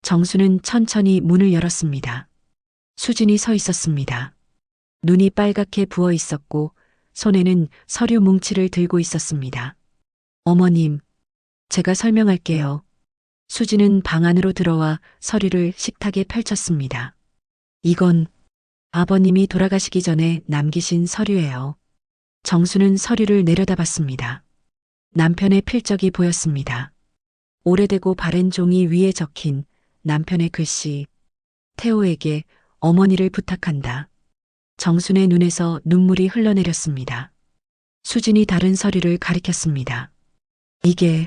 정수는 천천히 문을 열었습니다. 수진이 서 있었습니다. 눈이 빨갛게 부어 있었고 손에는 서류 뭉치를 들고 있었습니다. 어머님, 제가 설명할게요. 수진은 방 안으로 들어와 서류를 식탁에 펼쳤습니다. 이건 아버님이 돌아가시기 전에 남기신 서류예요. 정수는 서류를 내려다봤습니다. 남편의 필적이 보였습니다. 오래되고 바랜 종이 위에 적힌 남편의 글씨. 태호에게 어머니를 부탁한다. 정순의 눈에서 눈물이 흘러내렸습니다. 수진이 다른 서류를 가리켰습니다. 이게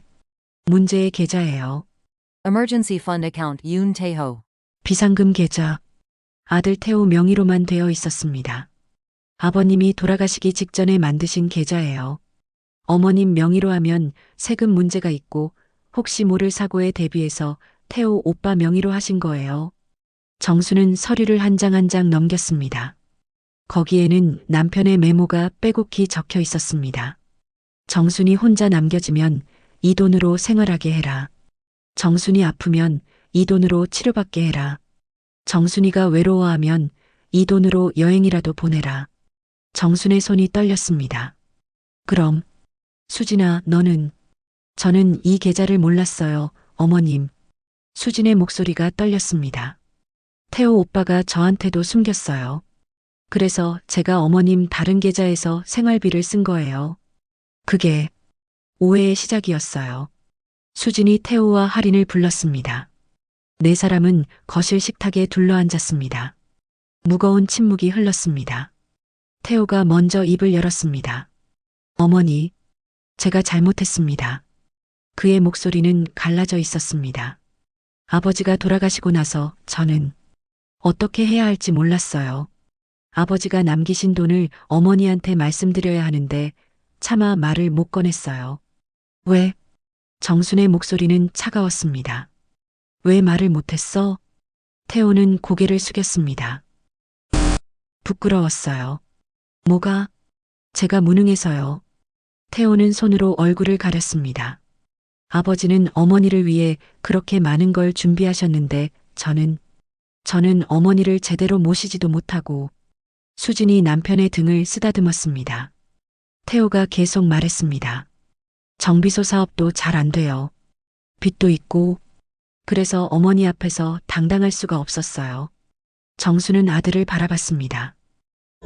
문제의 계좌예요. Emergency Fund Account Yoon Tae-ho. 비상금 계좌. 아들 태호 명의로만 되어 있었습니다. 아버님이 돌아가시기 직전에 만드신 계좌예요. 어머님 명의로 하면 세금 문제가 있고 혹시 모를 사고에 대비해서 태호 오빠 명의로 하신 거예요. 정수는 서류를 한 장 한 장 넘겼습니다. 거기에는 남편의 메모가 빼곡히 적혀 있었습니다. 정순이 혼자 남겨지면 이 돈으로 생활하게 해라. 정순이 아프면 이 돈으로 치료받게 해라. 정순이가 외로워하면 이 돈으로 여행이라도 보내라. 정순의 손이 떨렸습니다. 그럼, 수진아, 너는? 저는 이 계좌를 몰랐어요, 어머님. 수진의 목소리가 떨렸습니다. 태호 오빠가 저한테도 숨겼어요. 그래서 제가 어머님 다른 계좌에서 생활비를 쓴 거예요. 그게 오해의 시작이었어요. 수진이 태호와 할인을 불렀습니다. 네 사람은 거실 식탁에 둘러앉았습니다. 무거운 침묵이 흘렀습니다. 태호가 먼저 입을 열었습니다. 어머니, 제가 잘못했습니다. 그의 목소리는 갈라져 있었습니다. 아버지가 돌아가시고 나서 저는 어떻게 해야 할지 몰랐어요. 아버지가 남기신 돈을 어머니한테 말씀드려야 하는데 차마 말을 못 꺼냈어요. 왜? 정순의 목소리는 차가웠습니다. 왜 말을 못했어? 태호는 고개를 숙였습니다. 부끄러웠어요. 뭐가? 제가 무능해서요. 태호는 손으로 얼굴을 가렸습니다. 아버지는 어머니를 위해 그렇게 많은 걸 준비하셨는데 저는 어머니를 제대로 모시지도 못하고. 수진이 남편의 등을 쓰다듬었습니다. 태호가 계속 말했습니다. 정비소 사업도 잘 안 돼요. 빚도 있고. 그래서 어머니 앞에서 당당할 수가 없었어요. 정수는 아들을 바라봤습니다.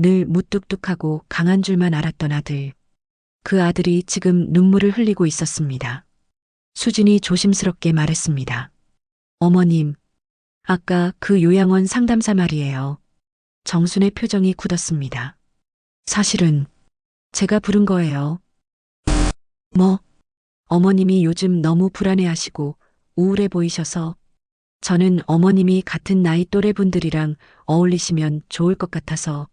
늘 무뚝뚝하고 강한 줄만 알았던 아들. 그 아들이 지금 눈물을 흘리고 있었습니다. 수진이 조심스럽게 말했습니다. 어머님, 아까 그 요양원 상담사 말이에요. 정순의 표정이 굳었습니다. 사실은 제가 부른 거예요. 뭐? 어머님이 요즘 너무 불안해하시고 우울해 보이셔서 저는 어머님이 같은 나이 또래 분들이랑 어울리시면 좋을 것 같아서.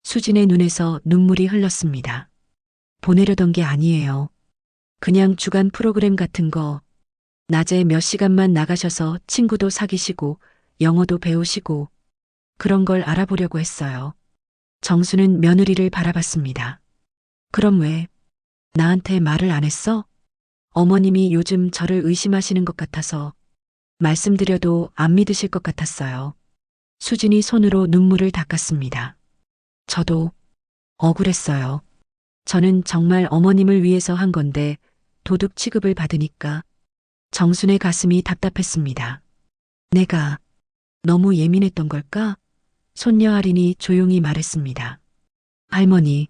수진의 눈에서 눈물이 흘렀습니다. 보내려던 게 아니에요. 그냥 주간 프로그램 같은 거. 낮에 몇 시간만 나가셔서 친구도 사귀시고 영어도 배우시고 그런 걸 알아보려고 했어요. 정수는 며느리를 바라봤습니다. 그럼 왜 나한테 말을 안 했어? 어머님이 요즘 저를 의심하시는 것 같아서 말씀드려도 안 믿으실 것 같았어요. 수진이 손으로 눈물을 닦았습니다. 저도 억울했어요. 저는 정말 어머님을 위해서 한 건데 도둑 취급을 받으니까. 정순의 가슴이 답답했습니다. 내가 너무 예민했던 걸까? 손녀 할인이 조용히 말했습니다. 할머니,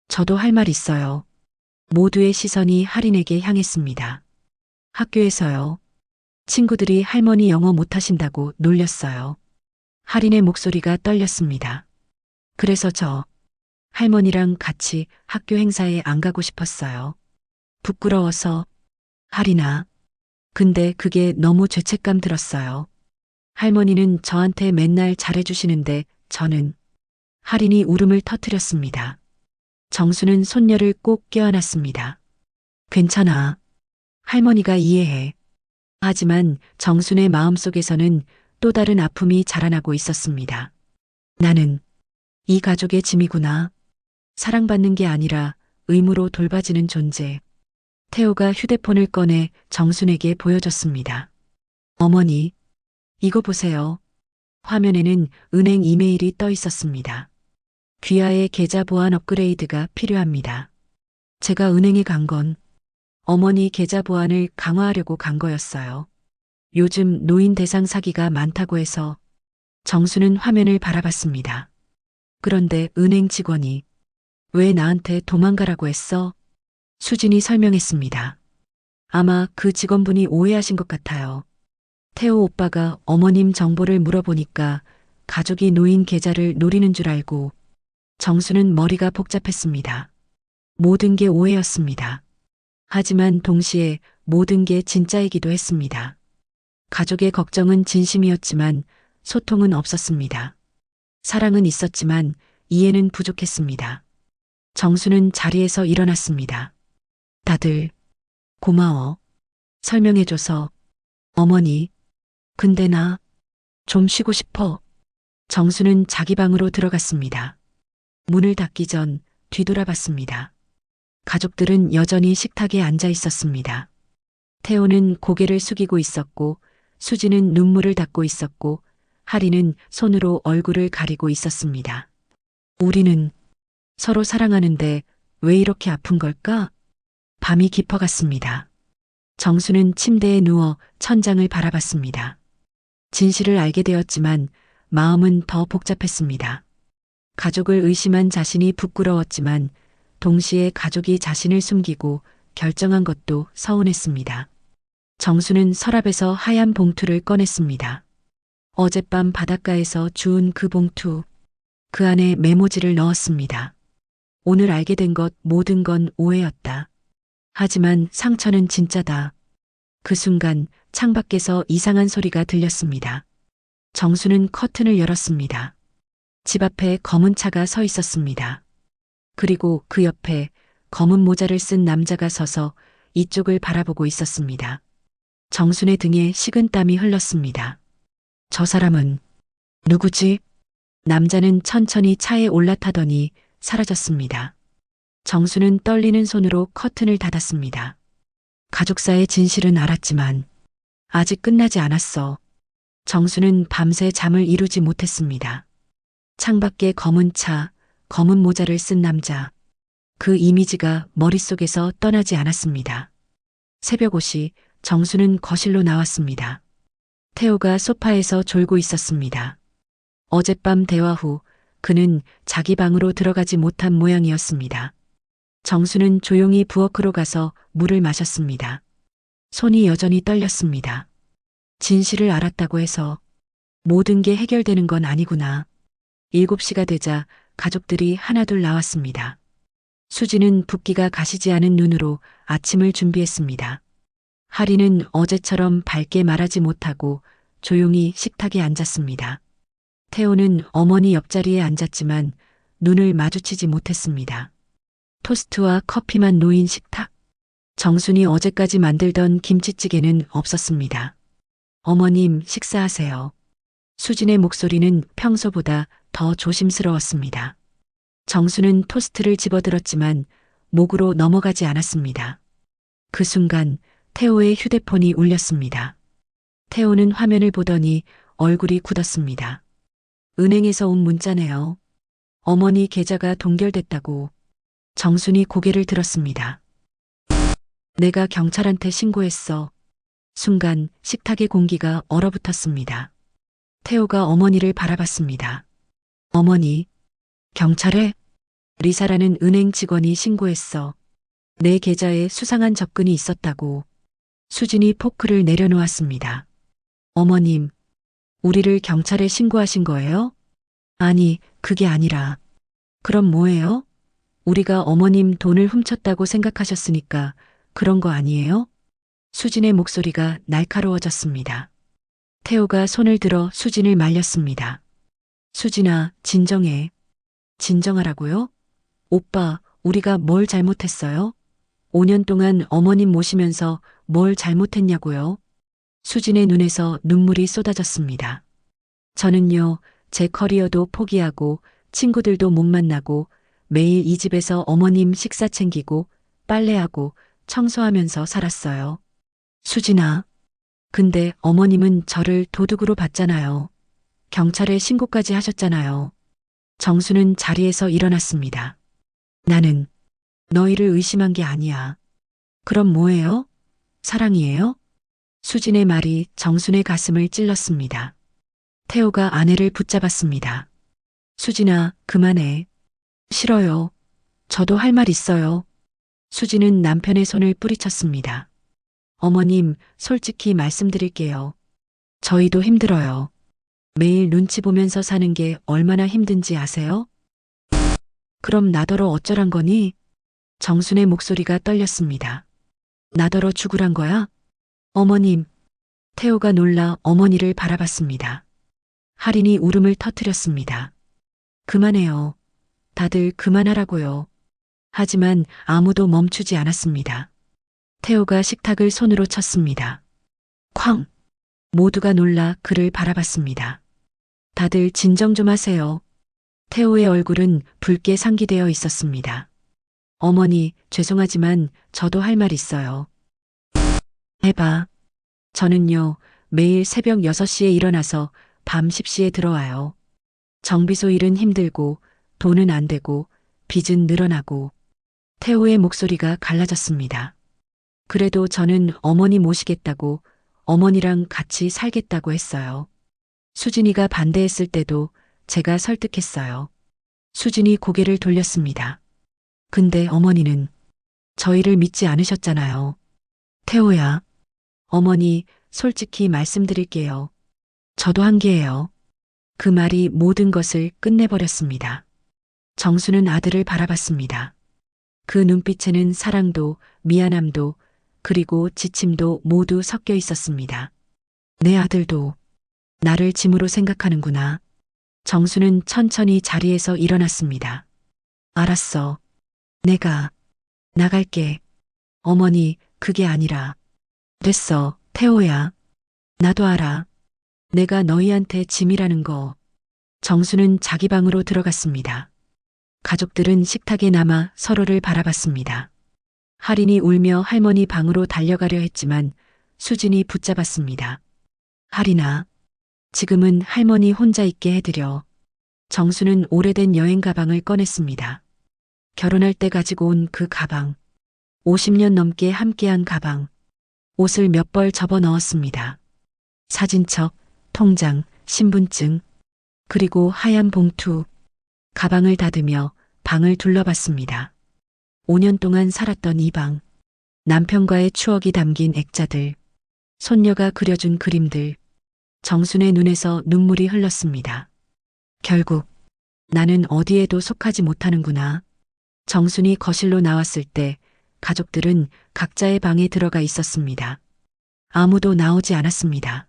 저도 할 말 있어요. 모두의 시선이 할인에게 향했습니다. 학교에서요. 친구들이 할머니 영어 못하신다고 놀렸어요. 할인의 목소리가 떨렸습니다. 그래서 저 할머니랑 같이 학교 행사에 안 가고 싶었어요. 부끄러워서. 할인아. 근데 그게 너무 죄책감 들었어요. 할머니는 저한테 맨날 잘해주시는데 저는. 할인이 울음을 터뜨렸습니다. 정수는 손녀를 꼭 껴안았습니다. 괜찮아. 할머니가 이해해. 하지만 정순의 마음속에서는 또 다른 아픔이 자라나고 있었습니다. 나는 이 가족의 짐이구나. 사랑받는 게 아니라 의무로 돌봐지는 존재. 태호가 휴대폰을 꺼내 정순에게 보여줬습니다. 어머니, 이거 보세요. 화면에는 은행 이메일이 떠 있었습니다. 귀하의 계좌 보안 업그레이드가 필요합니다. 제가 은행에 간 건 어머니 계좌 보안을 강화하려고 간 거였어요. 요즘 노인 대상 사기가 많다고 해서. 정수는 화면을 바라봤습니다. 그런데 은행 직원이 왜 나한테 도망가라고 했어? 수진이 설명했습니다. 아마 그 직원분이 오해하신 것 같아요. 태호 오빠가 어머님 정보를 물어보니까 가족이 노인 계좌를 노리는 줄 알고. 정수는 머리가 복잡했습니다. 모든 게 오해였습니다. 하지만 동시에 모든 게 진짜이기도 했습니다. 가족의 걱정은 진심이었지만 소통은 없었습니다. 사랑은 있었지만 이해는 부족했습니다. 정수는 자리에서 일어났습니다. 다들 고마워. 설명해줘서. 어머니, 근데 나 좀 쉬고 싶어. 정수는 자기 방으로 들어갔습니다. 문을 닫기 전 뒤돌아봤습니다. 가족들은 여전히 식탁에 앉아 있었습니다. 태호는 고개를 숙이고 있었고 수지는 눈물을 닦고 있었고 하리는 손으로 얼굴을 가리고 있었습니다. 우리는 서로 사랑하는데 왜 이렇게 아픈 걸까? 밤이 깊어갔습니다. 정수는 침대에 누워 천장을 바라봤습니다. 진실을 알게 되었지만 마음은 더 복잡했습니다. 가족을 의심한 자신이 부끄러웠지만 동시에 가족이 자신을 숨기고 결정한 것도 서운했습니다. 정수는 서랍에서 하얀 봉투를 꺼냈습니다. 어젯밤 바닷가에서 주운 그 봉투, 그 안에 메모지를 넣었습니다. 오늘 알게 된 것 모든 건 오해였다. 하지만 상처는 진짜다. 그 순간 창밖에서 이상한 소리가 들렸습니다. 정수는 커튼을 열었습니다. 집 앞에 검은 차가 서 있었습니다. 그리고 그 옆에 검은 모자를 쓴 남자가 서서 이쪽을 바라보고 있었습니다. 정순의 등에 식은땀이 흘렀습니다. 저 사람은 누구지? 남자는 천천히 차에 올라타더니 사라졌습니다. 정수는 떨리는 손으로 커튼을 닫았습니다. 가족사의 진실은 알았지만 아직 끝나지 않았어. 정수는 밤새 잠을 이루지 못했습니다. 창밖에 검은 차, 검은 모자를 쓴 남자. 그 이미지가 머릿속에서 떠나지 않았습니다. 새벽 5시 정수는 거실로 나왔습니다. 태호가 소파에서 졸고 있었습니다. 어젯밤 대화 후 그는 자기 방으로 들어가지 못한 모양이었습니다. 정수는 조용히 부엌으로 가서 물을 마셨습니다. 손이 여전히 떨렸습니다. 진실을 알았다고 해서 모든 게 해결되는 건 아니구나. 7시가 되자 가족들이 하나둘 나왔습니다. 수지는 붓기가 가시지 않은 눈으로 아침을 준비했습니다. 하리는 어제처럼 밝게 말하지 못하고 조용히 식탁에 앉았습니다. 태호는 어머니 옆자리에 앉았지만 눈을 마주치지 못했습니다. 토스트와 커피만 놓인 식탁. 정순이 어제까지 만들던 김치찌개는 없었습니다. 어머님, 식사하세요. 수진의 목소리는 평소보다 더 조심스러웠습니다. 정수는 토스트를 집어들었지만 목으로 넘어가지 않았습니다. 그 순간 태호의 휴대폰이 울렸습니다. 태호는 화면을 보더니 얼굴이 굳었습니다. 은행에서 온 문자네요. 어머니 계좌가 동결됐다고. 정순이 고개를 들었습니다. 내가 경찰한테 신고했어. 순간 식탁의 공기가 얼어붙었습니다. 태호가 어머니를 바라봤습니다. 어머니, 경찰에? 리사라는 은행 직원이 신고했어. 내 계좌에 수상한 접근이 있었다고. 수진이 포크를 내려놓았습니다. 어머님, 우리를 경찰에 신고하신 거예요? 아니, 그게 아니라. 그럼 뭐예요? 우리가 어머님 돈을 훔쳤다고 생각하셨으니까 그런 거 아니에요? 수진의 목소리가 날카로워졌습니다. 태호가 손을 들어 수진을 말렸습니다. 수진아, 진정해. 진정하라고요? 오빠, 우리가 뭘 잘못했어요? 5년 동안 어머님 모시면서 뭘 잘못했냐고요? 수진의 눈에서 눈물이 쏟아졌습니다. 저는요, 제 커리어도 포기하고 친구들도 못 만나고 매일 이 집에서 어머님 식사 챙기고 빨래하고 청소하면서 살았어요. 수진아, 근데 어머님은 저를 도둑으로 봤잖아요. 경찰에 신고까지 하셨잖아요. 정수는 자리에서 일어났습니다. 나는 너희를 의심한 게 아니야. 그럼 뭐예요? 사랑이에요? 수진의 말이 정순의 가슴을 찔렀습니다. 태호가 아내를 붙잡았습니다. 수진아, 그만해. 싫어요. 저도 할 말 있어요. 수진은 남편의 손을 뿌리쳤습니다. 어머님, 솔직히 말씀드릴게요. 저희도 힘들어요. 매일 눈치 보면서 사는 게 얼마나 힘든지 아세요? 그럼 나더러 어쩌란 거니? 정순의 목소리가 떨렸습니다. 나더러 죽으란 거야? 어머님. 태호가 놀라 어머니를 바라봤습니다. 할인이 울음을 터뜨렸습니다. 그만해요. 다들 그만하라고요. 하지만 아무도 멈추지 않았습니다. 태호가 식탁을 손으로 쳤습니다. 쾅! 모두가 놀라 그를 바라봤습니다. 다들 진정 좀 하세요. 태호의 얼굴은 붉게 상기되어 있었습니다. 어머니, 죄송하지만 저도 할 말 있어요. 해봐. 저는요, 매일 새벽 6시에 일어나서 밤 10시에 들어와요. 정비소 일은 힘들고 돈은 안 되고 빚은 늘어나고 태호의 목소리가 갈라졌습니다. 그래도 저는 어머니 모시겠다고 어머니랑 같이 살겠다고 했어요. 수진이가 반대했을 때도 제가 설득했어요. 수진이 고개를 돌렸습니다. 근데 어머니는 저희를 믿지 않으셨잖아요. 태호야, 어머니 솔직히 말씀드릴게요. 저도 한계예요. 그 말이 모든 것을 끝내버렸습니다. 정수는 아들을 바라봤습니다. 그 눈빛에는 사랑도 미안함도 그리고 지침도 모두 섞여 있었습니다. 내 아들도 나를 짐으로 생각하는구나. 정수는 천천히 자리에서 일어났습니다. 알았어. 내가 나갈게. 어머니, 그게 아니라. 됐어, 태호야. 나도 알아. 내가 너희한테 짐이라는 거. 정수는 자기 방으로 들어갔습니다. 가족들은 식탁에 남아 서로를 바라봤습니다. 할인이 울며 할머니 방으로 달려가려 했지만 수진이 붙잡았습니다. 할인아, 지금은 할머니 혼자 있게 해드려. 정수는 오래된 여행 가방을 꺼냈습니다. 결혼할 때 가지고 온 그 가방. 50년 넘게 함께한 가방. 옷을 몇 벌 접어 넣었습니다. 사진첩, 통장, 신분증, 그리고 하얀 봉투. 가방을 닫으며 방을 둘러봤습니다. 5년 동안 살았던 이 방. 남편과의 추억이 담긴 액자들. 손녀가 그려준 그림들. 정순의 눈에서 눈물이 흘렀습니다. 결국 나는 어디에도 속하지 못하는구나. 정순이 거실로 나왔을 때 가족들은 각자의 방에 들어가 있었습니다. 아무도 나오지 않았습니다.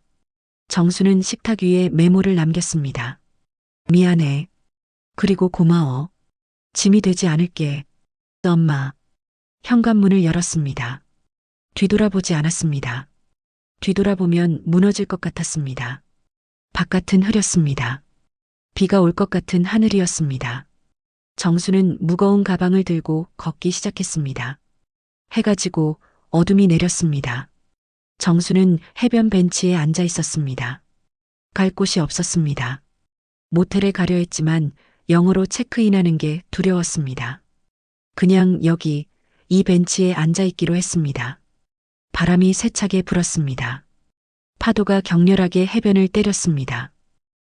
정수는 식탁 위에 메모를 남겼습니다. 미안해. 그리고 고마워. 짐이 되지 않을게. 엄마. 현관문을 열었습니다. 뒤돌아보지 않았습니다. 뒤돌아보면 무너질 것 같았습니다. 바깥은 흐렸습니다. 비가 올 것 같은 하늘이었습니다. 정수는 무거운 가방을 들고 걷기 시작했습니다. 해가 지고 어둠이 내렸습니다. 정수는 해변 벤치에 앉아 있었습니다. 갈 곳이 없었습니다. 모텔에 가려 했지만 영어로 체크인하는 게 두려웠습니다. 그냥 여기 이 벤치에 앉아 있기로 했습니다. 바람이 세차게 불었습니다. 파도가 격렬하게 해변을 때렸습니다.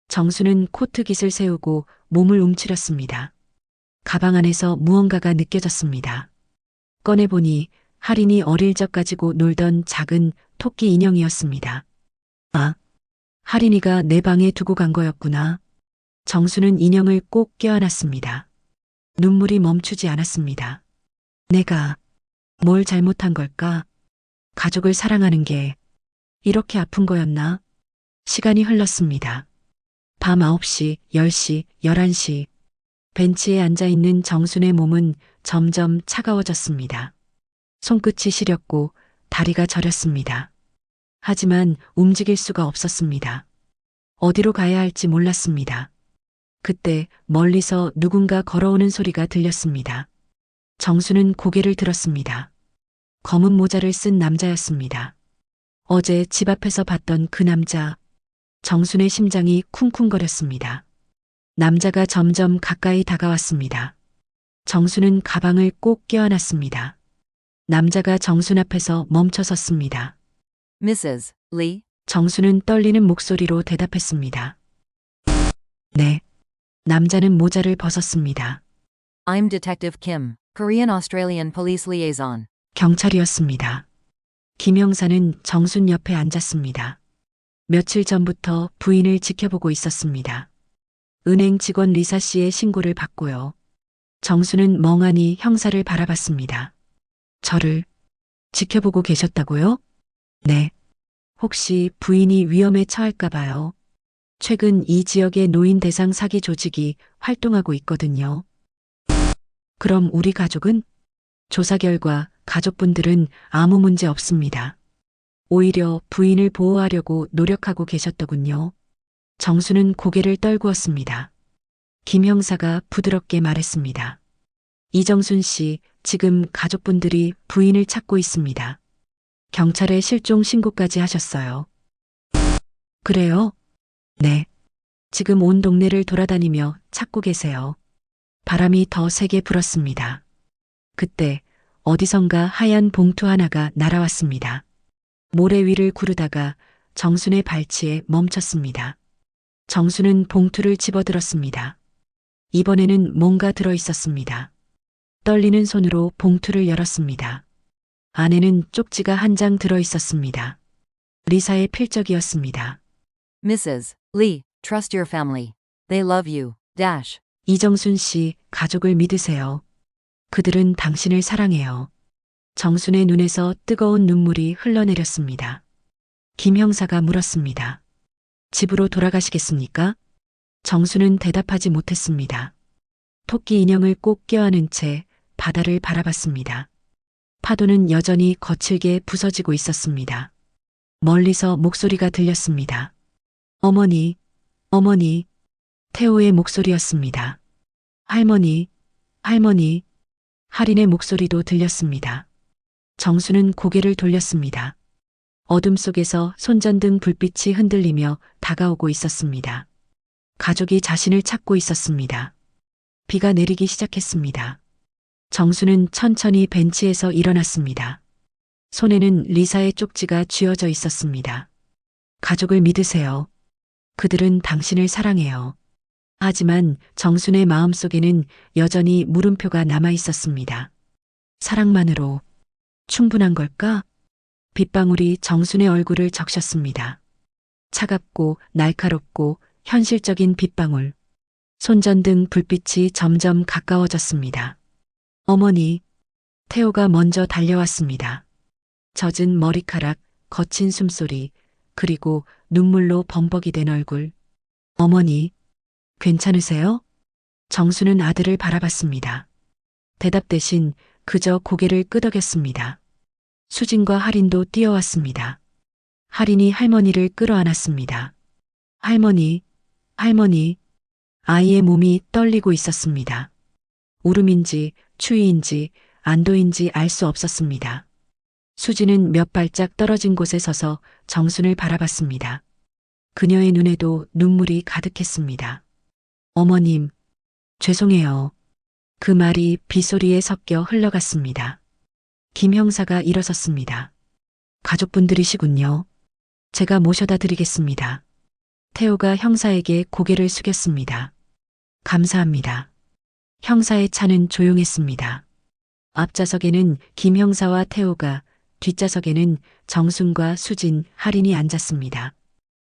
정수는 코트깃을 세우고 몸을 움츠렸습니다. 가방 안에서 무언가가 느껴졌습니다. 꺼내보니 할인이 어릴 적 가지고 놀던 작은 토끼 인형이었습니다. 아, 할인이가 내 방에 두고 간 거였구나. 정수는 인형을 꼭 껴안았습니다. 눈물이 멈추지 않았습니다. 내가 뭘 잘못한 걸까? 가족을 사랑하는 게 이렇게 아픈 거였나? 시간이 흘렀습니다. 밤 9시, 10시, 11시. 벤치에 앉아있는 정순의 몸은 점점 차가워졌습니다. 손끝이 시렸고 다리가 저렸습니다. 하지만 움직일 수가 없었습니다. 어디로 가야 할지 몰랐습니다. 그때 멀리서 누군가 걸어오는 소리가 들렸습니다. 정수는 고개를 들었습니다. 검은 모자를 쓴 남자였습니다. 어제 집 앞에서 봤던 그 남자. 정순의 심장이 쿵쿵거렸습니다. 남자가 점점 가까이 다가왔습니다. 정수는 가방을 꼭 껴안았습니다. 남자가 정순 앞에서 멈춰 섰습니다. Mrs. Lee? 정수는 떨리는 목소리로 대답했습니다. 네. 남자는 모자를 벗었습니다. I'm Detective Kim, Korean Australian Police Liaison. 경찰이었습니다. 김 형사는 정순 옆에 앉았습니다. 며칠 전부터 부인을 지켜보고 있었습니다. 은행 직원 리사 씨의 신고를 받고요. 정수는 멍하니 형사를 바라봤습니다. 저를 지켜보고 계셨다고요? 네. 혹시 부인이 위험에 처할까 봐요. 최근 이 지역의 노인 대상 사기 조직이 활동하고 있거든요. 그럼 우리 가족은? 조사 결과 가족분들은 아무 문제 없습니다. 오히려 부인을 보호하려고 노력하고 계셨더군요. 정수는 고개를 떨구었습니다. 김 형사가 부드럽게 말했습니다. 이정순 씨, 지금 가족분들이 부인을 찾고 있습니다. 경찰에 실종 신고까지 하셨어요. 그래요? 네. 지금 온 동네를 돌아다니며 찾고 계세요. 바람이 더 세게 불었습니다. 그때 어디선가 하얀 봉투 하나가 날아왔습니다. 모래 위를 구르다가 정순의 발치에 멈췄습니다. 정순은 봉투를 집어들었습니다. 이번에는 뭔가 들어 있었습니다. 떨리는 손으로 봉투를 열었습니다. 안에는 쪽지가 한 장 들어 있었습니다. 리사의 필적이었습니다. Mrs. Lee, trust your family. They love you. Dash. 이정순 씨, 가족을 믿으세요. 그들은 당신을 사랑해요. 정순의 눈에서 뜨거운 눈물이 흘러내렸습니다. 김 형사가 물었습니다. 집으로 돌아가시겠습니까? 정순은 대답하지 못했습니다. 토끼 인형을 꼭 껴안은 채 바다를 바라봤습니다. 파도는 여전히 거칠게 부서지고 있었습니다. 멀리서 목소리가 들렸습니다. 어머니, 어머니. 태호의 목소리였습니다. 할머니, 할머니. 할인의 목소리도 들렸습니다. 정수는 고개를 돌렸습니다. 어둠 속에서 손전등 불빛이 흔들리며 다가오고 있었습니다. 가족이 자신을 찾고 있었습니다. 비가 내리기 시작했습니다. 정수는 천천히 벤치에서 일어났습니다. 손에는 리사의 쪽지가 쥐어져 있었습니다. 가족을 믿으세요. 그들은 당신을 사랑해요. 하지만 정순의 마음속에는 여전히 물음표가 남아 있었습니다. 사랑만으로 충분한 걸까? 빗방울이 정순의 얼굴을 적셨습니다. 차갑고 날카롭고 현실적인 빗방울. 손전등 불빛이 점점 가까워졌습니다. 어머니, 태호가 먼저 달려왔습니다. 젖은 머리카락, 거친 숨소리, 그리고 눈물로 범벅이 된 얼굴. 어머니, 괜찮으세요? 정수는 아들을 바라봤습니다. 대답 대신 그저 고개를 끄덕였습니다. 수진과 할인도 뛰어왔습니다. 할인이 할머니를 끌어안았습니다. 할머니, 할머니. 아이의 몸이 떨리고 있었습니다. 울음인지 추위인지 안도인지 알 수 없었습니다. 수진은 몇 발짝 떨어진 곳에 서서 정순을 바라봤습니다. 그녀의 눈에도 눈물이 가득했습니다. 어머님, 죄송해요. 그 말이 빗소리에 섞여 흘러갔습니다. 김 형사가 일어섰습니다. 가족분들이시군요. 제가 모셔다 드리겠습니다. 태호가 형사에게 고개를 숙였습니다. 감사합니다. 형사의 차는 조용했습니다. 앞좌석에는 김 형사와 태호가, 뒷좌석에는 정순과 수진, 할인이 앉았습니다.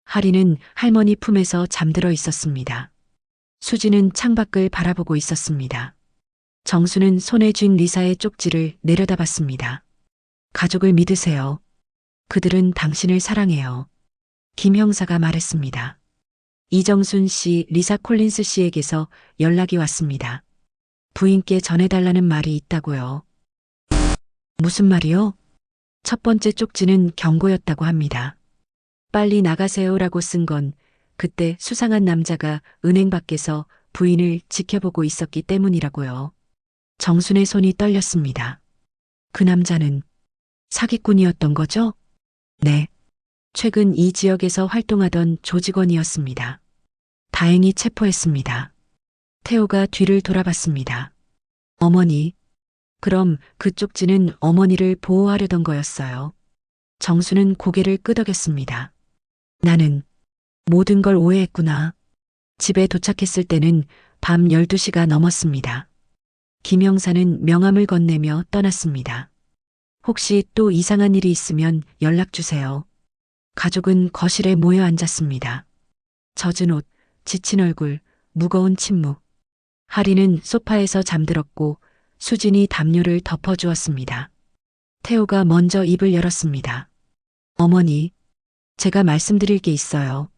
할인은 할머니 품에서 잠들어 있었습니다. 수진은 창밖을 바라보고 있었습니다. 정수는 손에 쥔 리사의 쪽지를 내려다봤습니다. 가족을 믿으세요. 그들은 당신을 사랑해요. 김 형사가 말했습니다. 이정순 씨, 리사 콜린스 씨에게서 연락이 왔습니다. 부인께 전해달라는 말이 있다고요. 무슨 말이요? 첫 번째 쪽지는 경고였다고 합니다. 빨리 나가세요라고 쓴 건 그때 수상한 남자가 은행 밖에서 부인을 지켜보고 있었기 때문이라고요. 정순의 손이 떨렸습니다. 그 남자는 사기꾼이었던 거죠? 네. 최근 이 지역에서 활동하던 조직원이었습니다. 다행히 체포했습니다. 태호가 뒤를 돌아봤습니다. 어머니. 그럼 그 쪽지는 어머니를 보호하려던 거였어요. 정수는 고개를 끄덕였습니다. 나는 모든 걸 오해했구나. 집에 도착했을 때는 밤 12시가 넘었습니다. 김 형사는 명함을 건네며 떠났습니다. 혹시 또 이상한 일이 있으면 연락 주세요. 가족은 거실에 모여 앉았습니다. 젖은 옷, 지친 얼굴, 무거운 침묵. 할인은 소파에서 잠들었고 수진이 담요를 덮어주었습니다. 태호가 먼저 입을 열었습니다. 어머니, 제가 말씀드릴 게 있어요.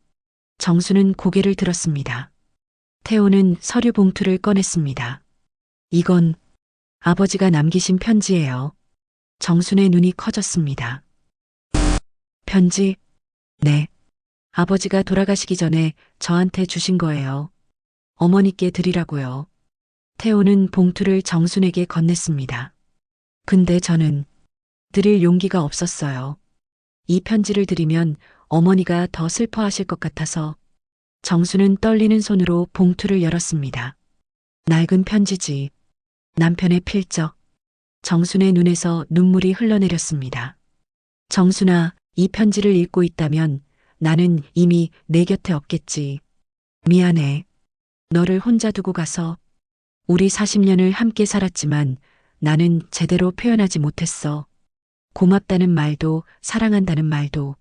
정수는 고개를 들었습니다. 태호는 서류 봉투를 꺼냈습니다. 이건 아버지가 남기신 편지예요. 정순의 눈이 커졌습니다. 편지? 네. 아버지가 돌아가시기 전에 저한테 주신 거예요. 어머니께 드리라고요. 태호는 봉투를 정순에게 건넸습니다. 근데 저는 드릴 용기가 없었어요. 이 편지를 드리면 어머니가 더 슬퍼하실 것 같아서. 정수는 떨리는 손으로 봉투를 열었습니다. 낡은 편지지. 남편의 필적. 정순의 눈에서 눈물이 흘러내렸습니다. 정순아, 이 편지를 읽고 있다면 나는 이미 내 곁에 없겠지. 미안해. 너를 혼자 두고 가서. 우리 40년을 함께 살았지만 나는 제대로 표현하지 못했어. 고맙다는 말도 사랑한다는 말도.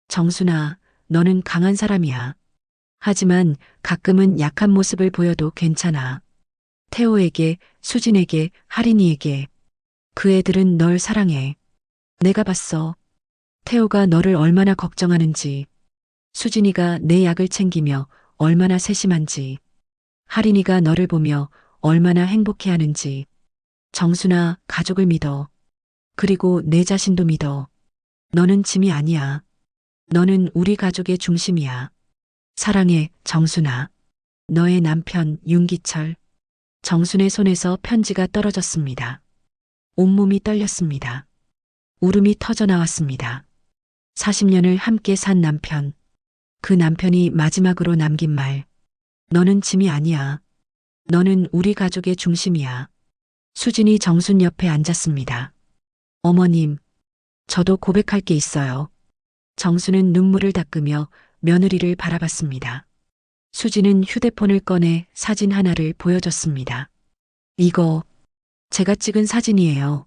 정순아, 너는 강한 사람이야. 하지만 가끔은 약한 모습을 보여도 괜찮아. 태호에게, 수진에게, 하린이에게. 그 애들은 널 사랑해. 내가 봤어. 태호가 너를 얼마나 걱정하는지. 수진이가 내 약을 챙기며 얼마나 세심한지. 하린이가 너를 보며 얼마나 행복해하는지. 정순아, 가족을 믿어. 그리고 내 자신도 믿어. 너는 짐이 아니야. 너는 우리 가족의 중심이야. 사랑해, 정순아. 너의 남편 윤기철. 정순의 손에서 편지가 떨어졌습니다. 온몸이 떨렸습니다. 울음이 터져 나왔습니다. 40년을 함께 산 남편. 그 남편이 마지막으로 남긴 말. 너는 짐이 아니야. 너는 우리 가족의 중심이야. 수진이 정순 옆에 앉았습니다. 어머님, 저도 고백할 게 있어요. 정순은 눈물을 닦으며 며느리를 바라봤습니다. 수진은 휴대폰을 꺼내 사진 하나를 보여줬습니다. 이거 제가 찍은 사진이에요.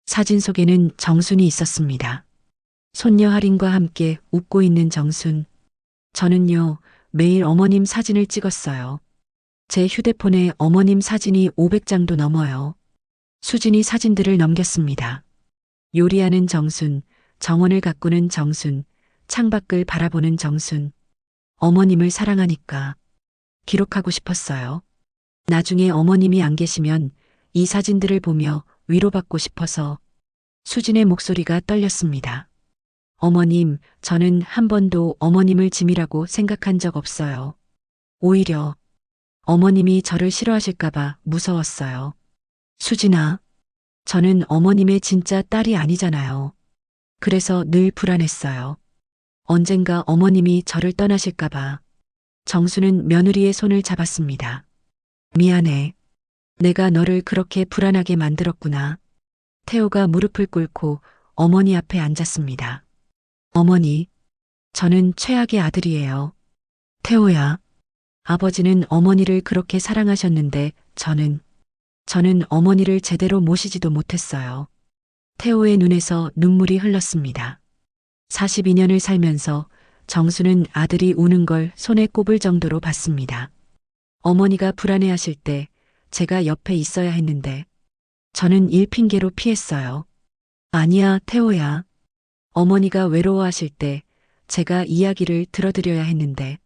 사진 속에는 정순이 있었습니다. 손녀 할인과 함께 웃고 있는 정순. 저는요, 매일 어머님 사진을 찍었어요. 제 휴대폰에 어머님 사진이 500장도 넘어요. 수진이 사진들을 넘겼습니다. 요리하는 정순, 정원을 가꾸는 정순, 창밖을 바라보는 정순. 어머님을 사랑하니까 기록하고 싶었어요. 나중에 어머님이 안 계시면 이 사진들을 보며 위로받고 싶어서. 수진의 목소리가 떨렸습니다. 어머님, 저는 한 번도 어머님을 짐이라고 생각한 적 없어요. 오히려 어머님이 저를 싫어하실까봐 무서웠어요. 수진아, 저는 어머님의 진짜 딸이 아니잖아요. 그래서 늘 불안했어요. 언젠가 어머님이 저를 떠나실까봐. 정수는 며느리의 손을 잡았습니다. 미안해. 내가 너를 그렇게 불안하게 만들었구나. 태호가 무릎을 꿇고 어머니 앞에 앉았습니다. 어머니, 저는 최악의 아들이에요. 태호야, 아버지는 어머니를 그렇게 사랑하셨는데 저는 어머니를 제대로 모시지도 못했어요. 태호의 눈에서 눈물이 흘렀습니다. 42년을 살면서 정수는 아들이 우는 걸 손에 꼽을 정도로 봤습니다. 어머니가 불안해하실 때 제가 옆에 있어야 했는데 저는 일 핑계로 피했어요. 아니야, 태호야. 어머니가 외로워하실 때 제가 이야기를 들어드려야 했는데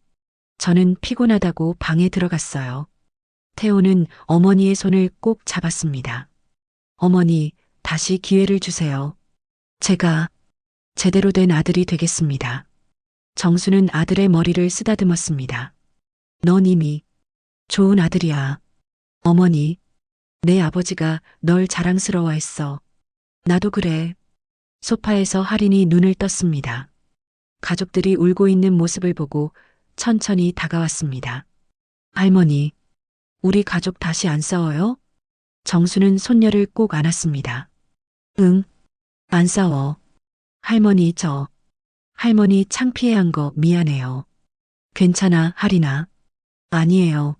저는 피곤하다고 방에 들어갔어요. 태호는 어머니의 손을 꼭 잡았습니다. 어머니, 다시 기회를 주세요. 제가 제대로 된 아들이 되겠습니다. 정수는 아들의 머리를 쓰다듬었습니다. 넌 이미 좋은 아들이야. 어머니, 내 아버지가 널 자랑스러워했어. 나도 그래. 소파에서 할인이 눈을 떴습니다. 가족들이 울고 있는 모습을 보고 천천히 다가왔습니다. 할머니, 우리 가족 다시 안 싸워요? 정수는 손녀를 꼭 안았습니다. 응, 안 싸워. 할머니 창피해한 거 미안해요. 괜찮아, 할인아. 아니에요.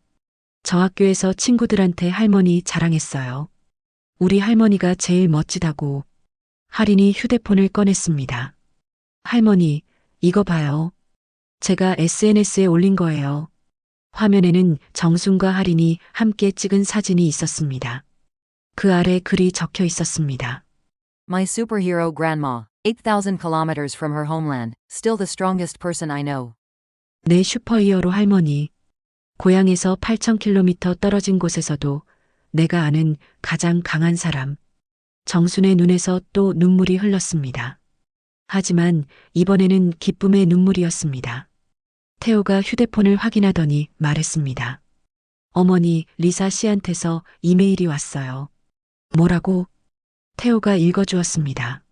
저 학교에서 친구들한테 할머니 자랑했어요. 우리 할머니가 제일 멋지다고. 할인이 휴대폰을 꺼냈습니다. 할머니, 이거 봐요. 제가 SNS에 올린 거예요. 화면에는 정순과 할인이 함께 찍은 사진이 있었습니다. 그 아래 글이 적혀 있었습니다. My superhero grandma, 8,000 kilometers from her homeland, still the strongest person I know. 내 슈퍼히어로 할머니. 고향에서 8,000km 떨어진 곳에서도 내가 아는 가장 강한 사람. 정순의 눈에서 또 눈물이 흘렀습니다. 하지만 이번에는 기쁨의 눈물이었습니다. 태호가 휴대폰을 확인하더니 말했습니다. 어머니, 리사 씨한테서 이메일이 왔어요. 뭐라고? 태호가 읽어주었습니다.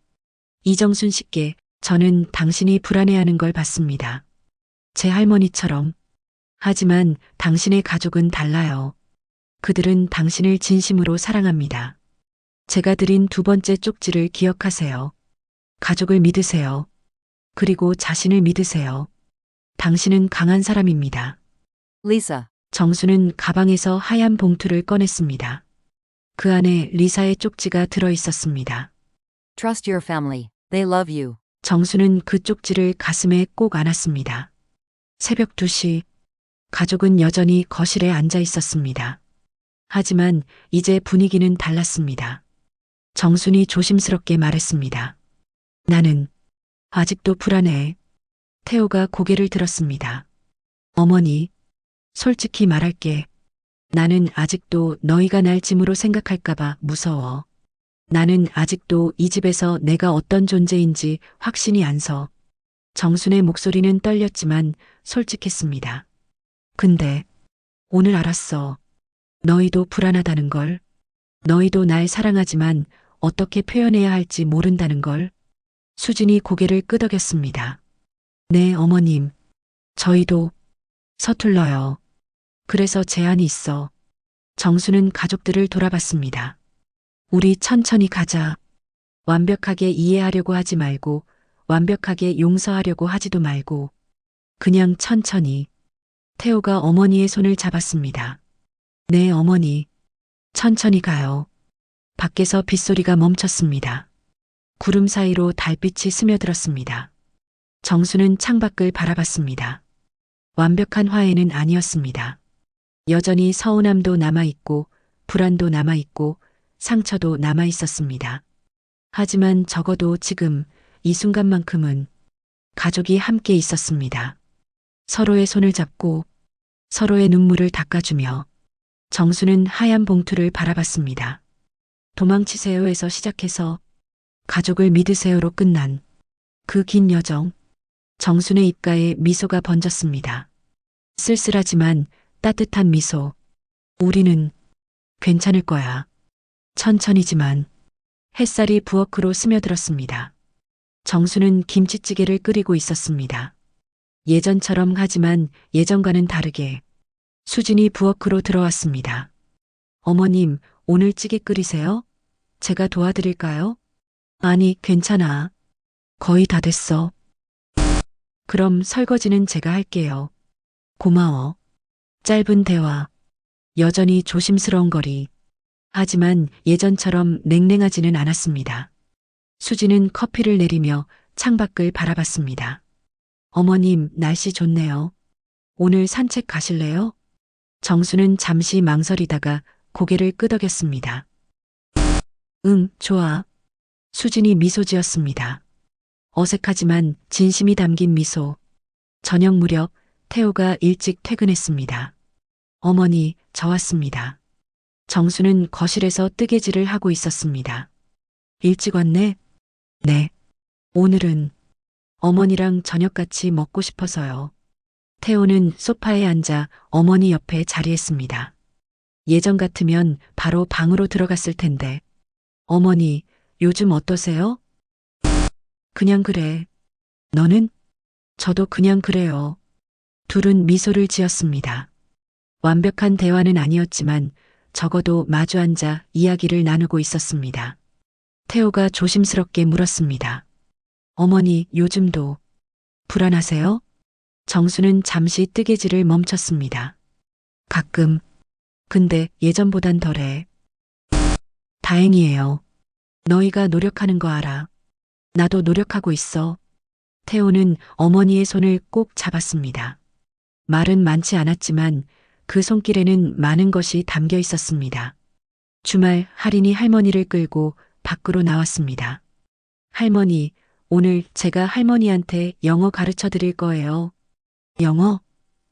이정순 씨께 저는 당신이 불안해하는 걸 봤습니다. 제 할머니처럼 하지만 당신의 가족은 달라요. 그들은 당신을 진심으로 사랑합니다. 제가 드린 두 번째 쪽지를 기억하세요. 가족을 믿으세요. 그리고 자신을 믿으세요. 당신은 강한 사람입니다. Lisa. 정수는 가방에서 하얀 봉투를 꺼냈습니다. 그 안에 리사의 쪽지가 들어 있었습니다. Trust your family. They love you. 정수는 그 쪽지를 가슴에 꼭 안았습니다. 새벽 2시, 가족은 여전히 거실에 앉아 있었습니다. 하지만 이제 분위기는 달랐습니다. 정순이 조심스럽게 말했습니다. 나는 아직도 불안해. 태호가 고개를 들었습니다. 어머니, 솔직히 말할게. 나는 아직도 너희가 날 짐으로 생각할까봐 무서워. 나는 아직도 이 집에서 내가 어떤 존재인지 확신이 안 서. 정순의 목소리는 떨렸지만 솔직했습니다. 근데 오늘 알았어. 너희도 불안하다는 걸. 너희도 날 사랑하지만 어떻게 표현해야 할지 모른다는 걸. 수진이 고개를 끄덕였습니다. 네, 어머님. 저희도 서툴러요. 그래서 제안이 있어. 정수는 가족들을 돌아봤습니다. 우리 천천히 가자. 완벽하게 이해하려고 하지 말고, 완벽하게 용서하려고 하지도 말고, 그냥 천천히. 태호가 어머니의 손을 잡았습니다. 네, 어머니. 천천히 가요. 밖에서 빗소리가 멈췄습니다. 구름 사이로 달빛이 스며들었습니다. 정수는 창밖을 바라봤습니다. 완벽한 화해는 아니었습니다. 여전히 서운함도 남아있고, 불안도 남아있고, 상처도 남아있었습니다. 하지만 적어도 지금 이 순간만큼은 가족이 함께 있었습니다. 서로의 손을 잡고 서로의 눈물을 닦아주며 정수는 하얀 봉투를 바라봤습니다. 도망치세요에서 시작해서 가족을 믿으세요로 끝난 그 긴 여정. 정순의 입가에 미소가 번졌습니다. 쓸쓸하지만 따뜻한 미소. 우리는 괜찮을 거야. 천천히지만. 햇살이 부엌으로 스며들었습니다. 정수는 김치찌개를 끓이고 있었습니다. 예전처럼 하지만 예전과는 다르게. 수진이 부엌으로 들어왔습니다. 어머님, 오늘 찌개 끓이세요? 제가 도와드릴까요? 아니, 괜찮아. 거의 다 됐어. 그럼 설거지는 제가 할게요. 고마워. 짧은 대화. 여전히 조심스러운 거리. 하지만 예전처럼 냉랭하지는 않았습니다. 수지는 커피를 내리며 창밖을 바라봤습니다. 어머님, 날씨 좋네요. 오늘 산책 가실래요? 정수는 잠시 망설이다가 고개를 끄덕였습니다. 응, 좋아. 수진이 미소 지었습니다. 어색하지만 진심이 담긴 미소. 저녁 무렵 태호가 일찍 퇴근했습니다. 어머니, 저 왔습니다. 정수는 거실에서 뜨개질을 하고 있었습니다. 일찍 왔네? 네. 오늘은 어머니랑 저녁 같이 먹고 싶어서요. 태호는 소파에 앉아 어머니 옆에 자리했습니다. 예전 같으면 바로 방으로 들어갔을 텐데. 어머니, 요즘 어떠세요? 그냥 그래. 너는? 저도 그냥 그래요. 둘은 미소를 지었습니다. 완벽한 대화는 아니었지만 적어도 마주 앉아 이야기를 나누고 있었습니다. 태호가 조심스럽게 물었습니다. 어머니, 요즘도 불안하세요? 정수는 잠시 뜨개질을 멈췄습니다. 가끔. 근데 예전보단 덜해. 다행이에요. 너희가 노력하는 거 알아. 나도 노력하고 있어. 태호는 어머니의 손을 꼭 잡았습니다. 말은 많지 않았지만 그 손길에는 많은 것이 담겨 있었습니다. 주말 할인이 할머니를 끌고 밖으로 나왔습니다. 할머니, 오늘 제가 할머니한테 영어 가르쳐 드릴 거예요. 영어?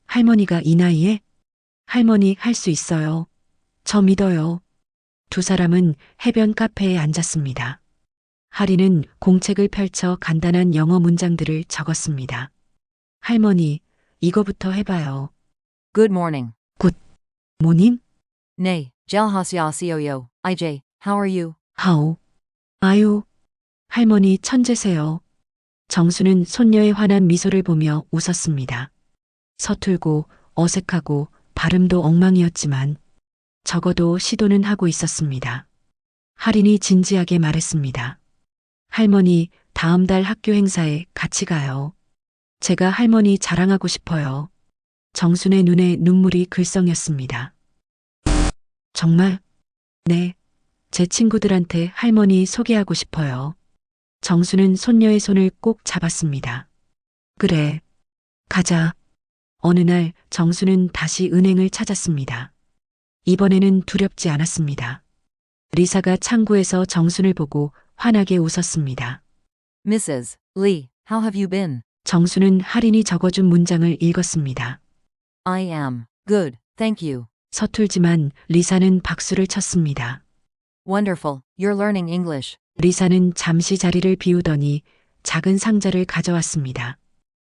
할머니가 이 나이에? 할머니 할 수 있어요. 저 믿어요. 두 사람은 해변 카페에 앉았습니다. 할인은 공책을 펼쳐 간단한 영어 문장들을 적었습니다. 할머니, 이거부터 해봐요. Good morning. 모닝? 네, 젤하시아시오요. IJ, how are you? 하오. 아유. 할머니 천재세요. 정수는 손녀의 환한 미소를 보며 웃었습니다. 서툴고 어색하고 발음도 엉망이었지만 적어도 시도는 하고 있었습니다. 할인이 진지하게 말했습니다. 할머니, 다음 달 학교 행사에 같이 가요. 제가 할머니 자랑하고 싶어요. 정순의 눈에 눈물이 글썽였습니다. 정말? 네. 제 친구들한테 할머니 소개하고 싶어요. 정수는 손녀의 손을 꼭 잡았습니다. 그래. 가자. 어느 날 정수는 다시 은행을 찾았습니다. 이번에는 두렵지 않았습니다. 리사가 창구에서 정순을 보고 환하게 웃었습니다. Mrs. Lee, how have you been? 정수는 할인이 적어준 문장을 읽었습니다. I am good, thank you. 서툴지만 리사는 박수를 쳤습니다. Wonderful, you're learning English. 리사는 잠시 자리를 비우더니 작은 상자를 가져왔습니다.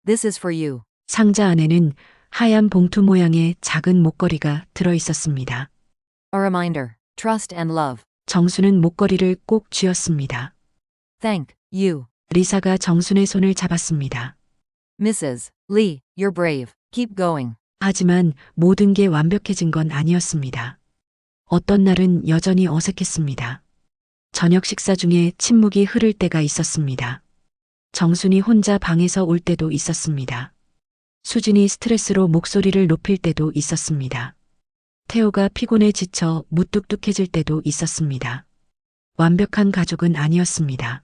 This is for you. 상자 안에는 하얀 봉투 모양의 작은 목걸이가 들어 있었습니다. A reminder, trust and love. 정수는 목걸이를 꼭 쥐었습니다. Thank you. 리사가 정순의 손을 잡았습니다. Mrs. Lee, you're brave. Keep going. 하지만 모든 게 완벽해진 건 아니었습니다. 어떤 날은 여전히 어색했습니다. 저녁 식사 중에 침묵이 흐를 때가 있었습니다. 정순이 혼자 방에서 울 때도 있었습니다. 수진이 스트레스로 목소리를 높일 때도 있었습니다. 태호가 피곤해 지쳐 무뚝뚝해질 때도 있었습니다. 완벽한 가족은 아니었습니다.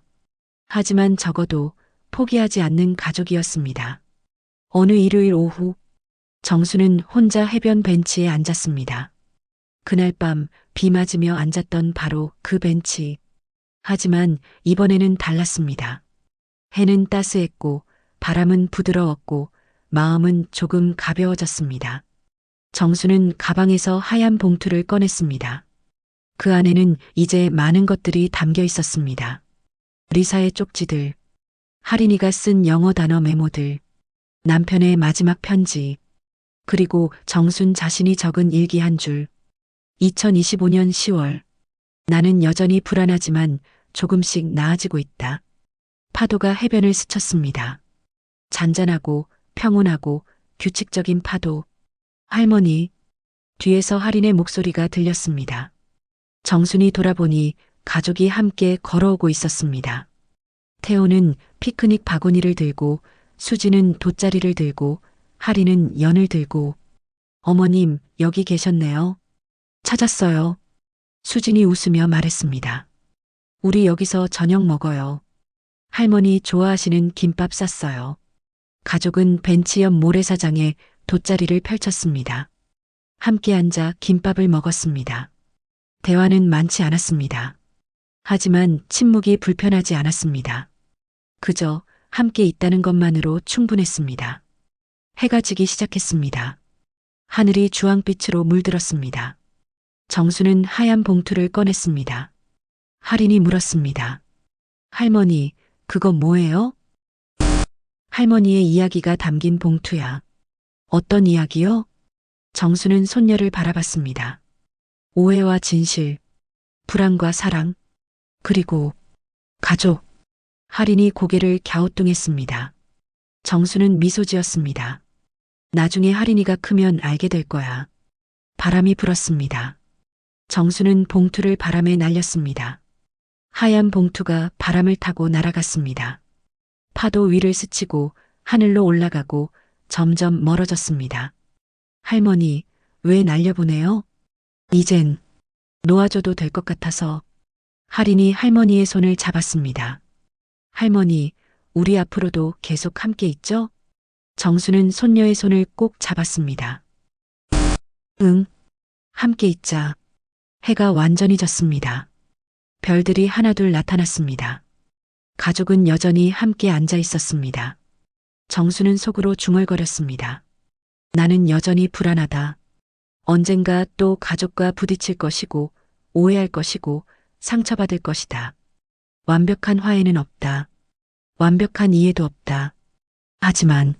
하지만 적어도 포기하지 않는 가족이었습니다. 어느 일요일 오후, 정수는 혼자 해변 벤치에 앉았습니다. 그날 밤 비 맞으며 앉았던 바로 그 벤치. 하지만 이번에는 달랐습니다. 해는 따스했고 바람은 부드러웠고 마음은 조금 가벼워졌습니다. 정수는 가방에서 하얀 봉투를 꺼냈습니다. 그 안에는 이제 많은 것들이 담겨 있었습니다. 리사의 쪽지들, 할인이가 쓴 영어 단어 메모들, 남편의 마지막 편지, 그리고 정순 자신이 적은 일기 한 줄. 2025년 10월. 나는 여전히 불안하지만 조금씩 나아지고 있다. 파도가 해변을 스쳤습니다. 잔잔하고 평온하고 규칙적인 파도. 할머니. 뒤에서 할인의 목소리가 들렸습니다. 정순이 돌아보니 가족이 함께 걸어오고 있었습니다. 태호는 피크닉 바구니를 들고, 수지는 돗자리를 들고, 할인은 연을 들고. 어머님, 여기 계셨네요. 찾았어요. 수진이 웃으며 말했습니다. 우리 여기서 저녁 먹어요. 할머니 좋아하시는 김밥 쌌어요. 가족은 벤치 옆 모래사장에 돗자리를 펼쳤습니다. 함께 앉아 김밥을 먹었습니다. 대화는 많지 않았습니다. 하지만 침묵이 불편하지 않았습니다. 그저 함께 있다는 것만으로 충분했습니다. 해가 지기 시작했습니다. 하늘이 주황빛으로 물들었습니다. 정수는 하얀 봉투를 꺼냈습니다. 할인이 물었습니다. 할머니, 그거 뭐예요? 할머니의 이야기가 담긴 봉투야. 어떤 이야기요? 정수는 손녀를 바라봤습니다. 오해와 진실, 불안과 사랑, 그리고 가족. 할인이 고개를 갸우뚱했습니다. 정수는 미소 지었습니다. 나중에 할인이가 크면 알게 될 거야. 바람이 불었습니다. 정수는 봉투를 바람에 날렸습니다. 하얀 봉투가 바람을 타고 날아갔습니다. 파도 위를 스치고 하늘로 올라가고 점점 멀어졌습니다. 할머니, 왜 날려보내요? 이젠 놓아줘도 될 것 같아서. 할인이 할머니의 손을 잡았습니다. 할머니, 우리 앞으로도 계속 함께 있죠? 정수는 손녀의 손을 꼭 잡았습니다. 응, 함께 있자. 해가 완전히 졌습니다. 별들이 하나둘 나타났습니다. 가족은 여전히 함께 앉아 있었습니다. 정수는 속으로 중얼거렸습니다. 나는 여전히 불안하다. 언젠가 또 가족과 부딪힐 것이고, 오해할 것이고, 상처받을 것이다. 완벽한 화해는 없다. 완벽한 이해도 없다. 하지만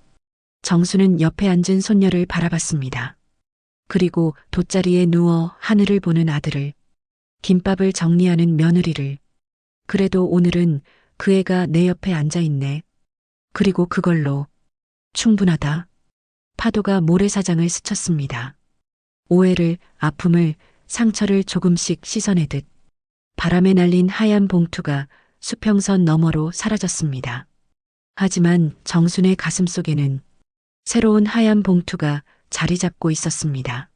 정수는 옆에 앉은 손녀를 바라봤습니다. 그리고 돗자리에 누워 하늘을 보는 아들을, 김밥을 정리하는 며느리를. 그래도 오늘은 그 애가 내 옆에 앉아 있네. 그리고 그걸로 충분하다. 파도가 모래사장을 스쳤습니다. 오해를, 아픔을, 상처를 조금씩 씻어내듯 바람에 날린 하얀 봉투가 수평선 너머로 사라졌습니다. 하지만 정순의 가슴 속에는 새로운 하얀 봉투가 자리 잡고 있었습니다.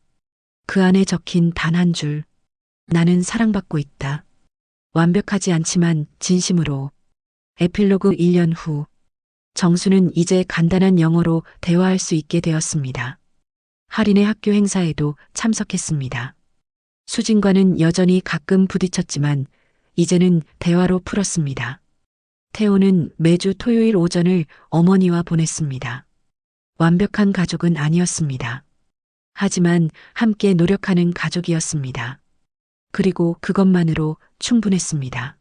그 안에 적힌 단 한 줄. 나는 사랑받고 있다. 완벽하지 않지만 진심으로. 에필로그 1년 후. 정수는 이제 간단한 영어로 대화할 수 있게 되었습니다. 할인의 학교 행사에도 참석했습니다. 수진과는 여전히 가끔 부딪혔지만 이제는 대화로 풀었습니다. 태호는 매주 토요일 오전을 어머니와 보냈습니다. 완벽한 가족은 아니었습니다. 하지만 함께 노력하는 가족이었습니다. 그리고 그것만으로 충분했습니다.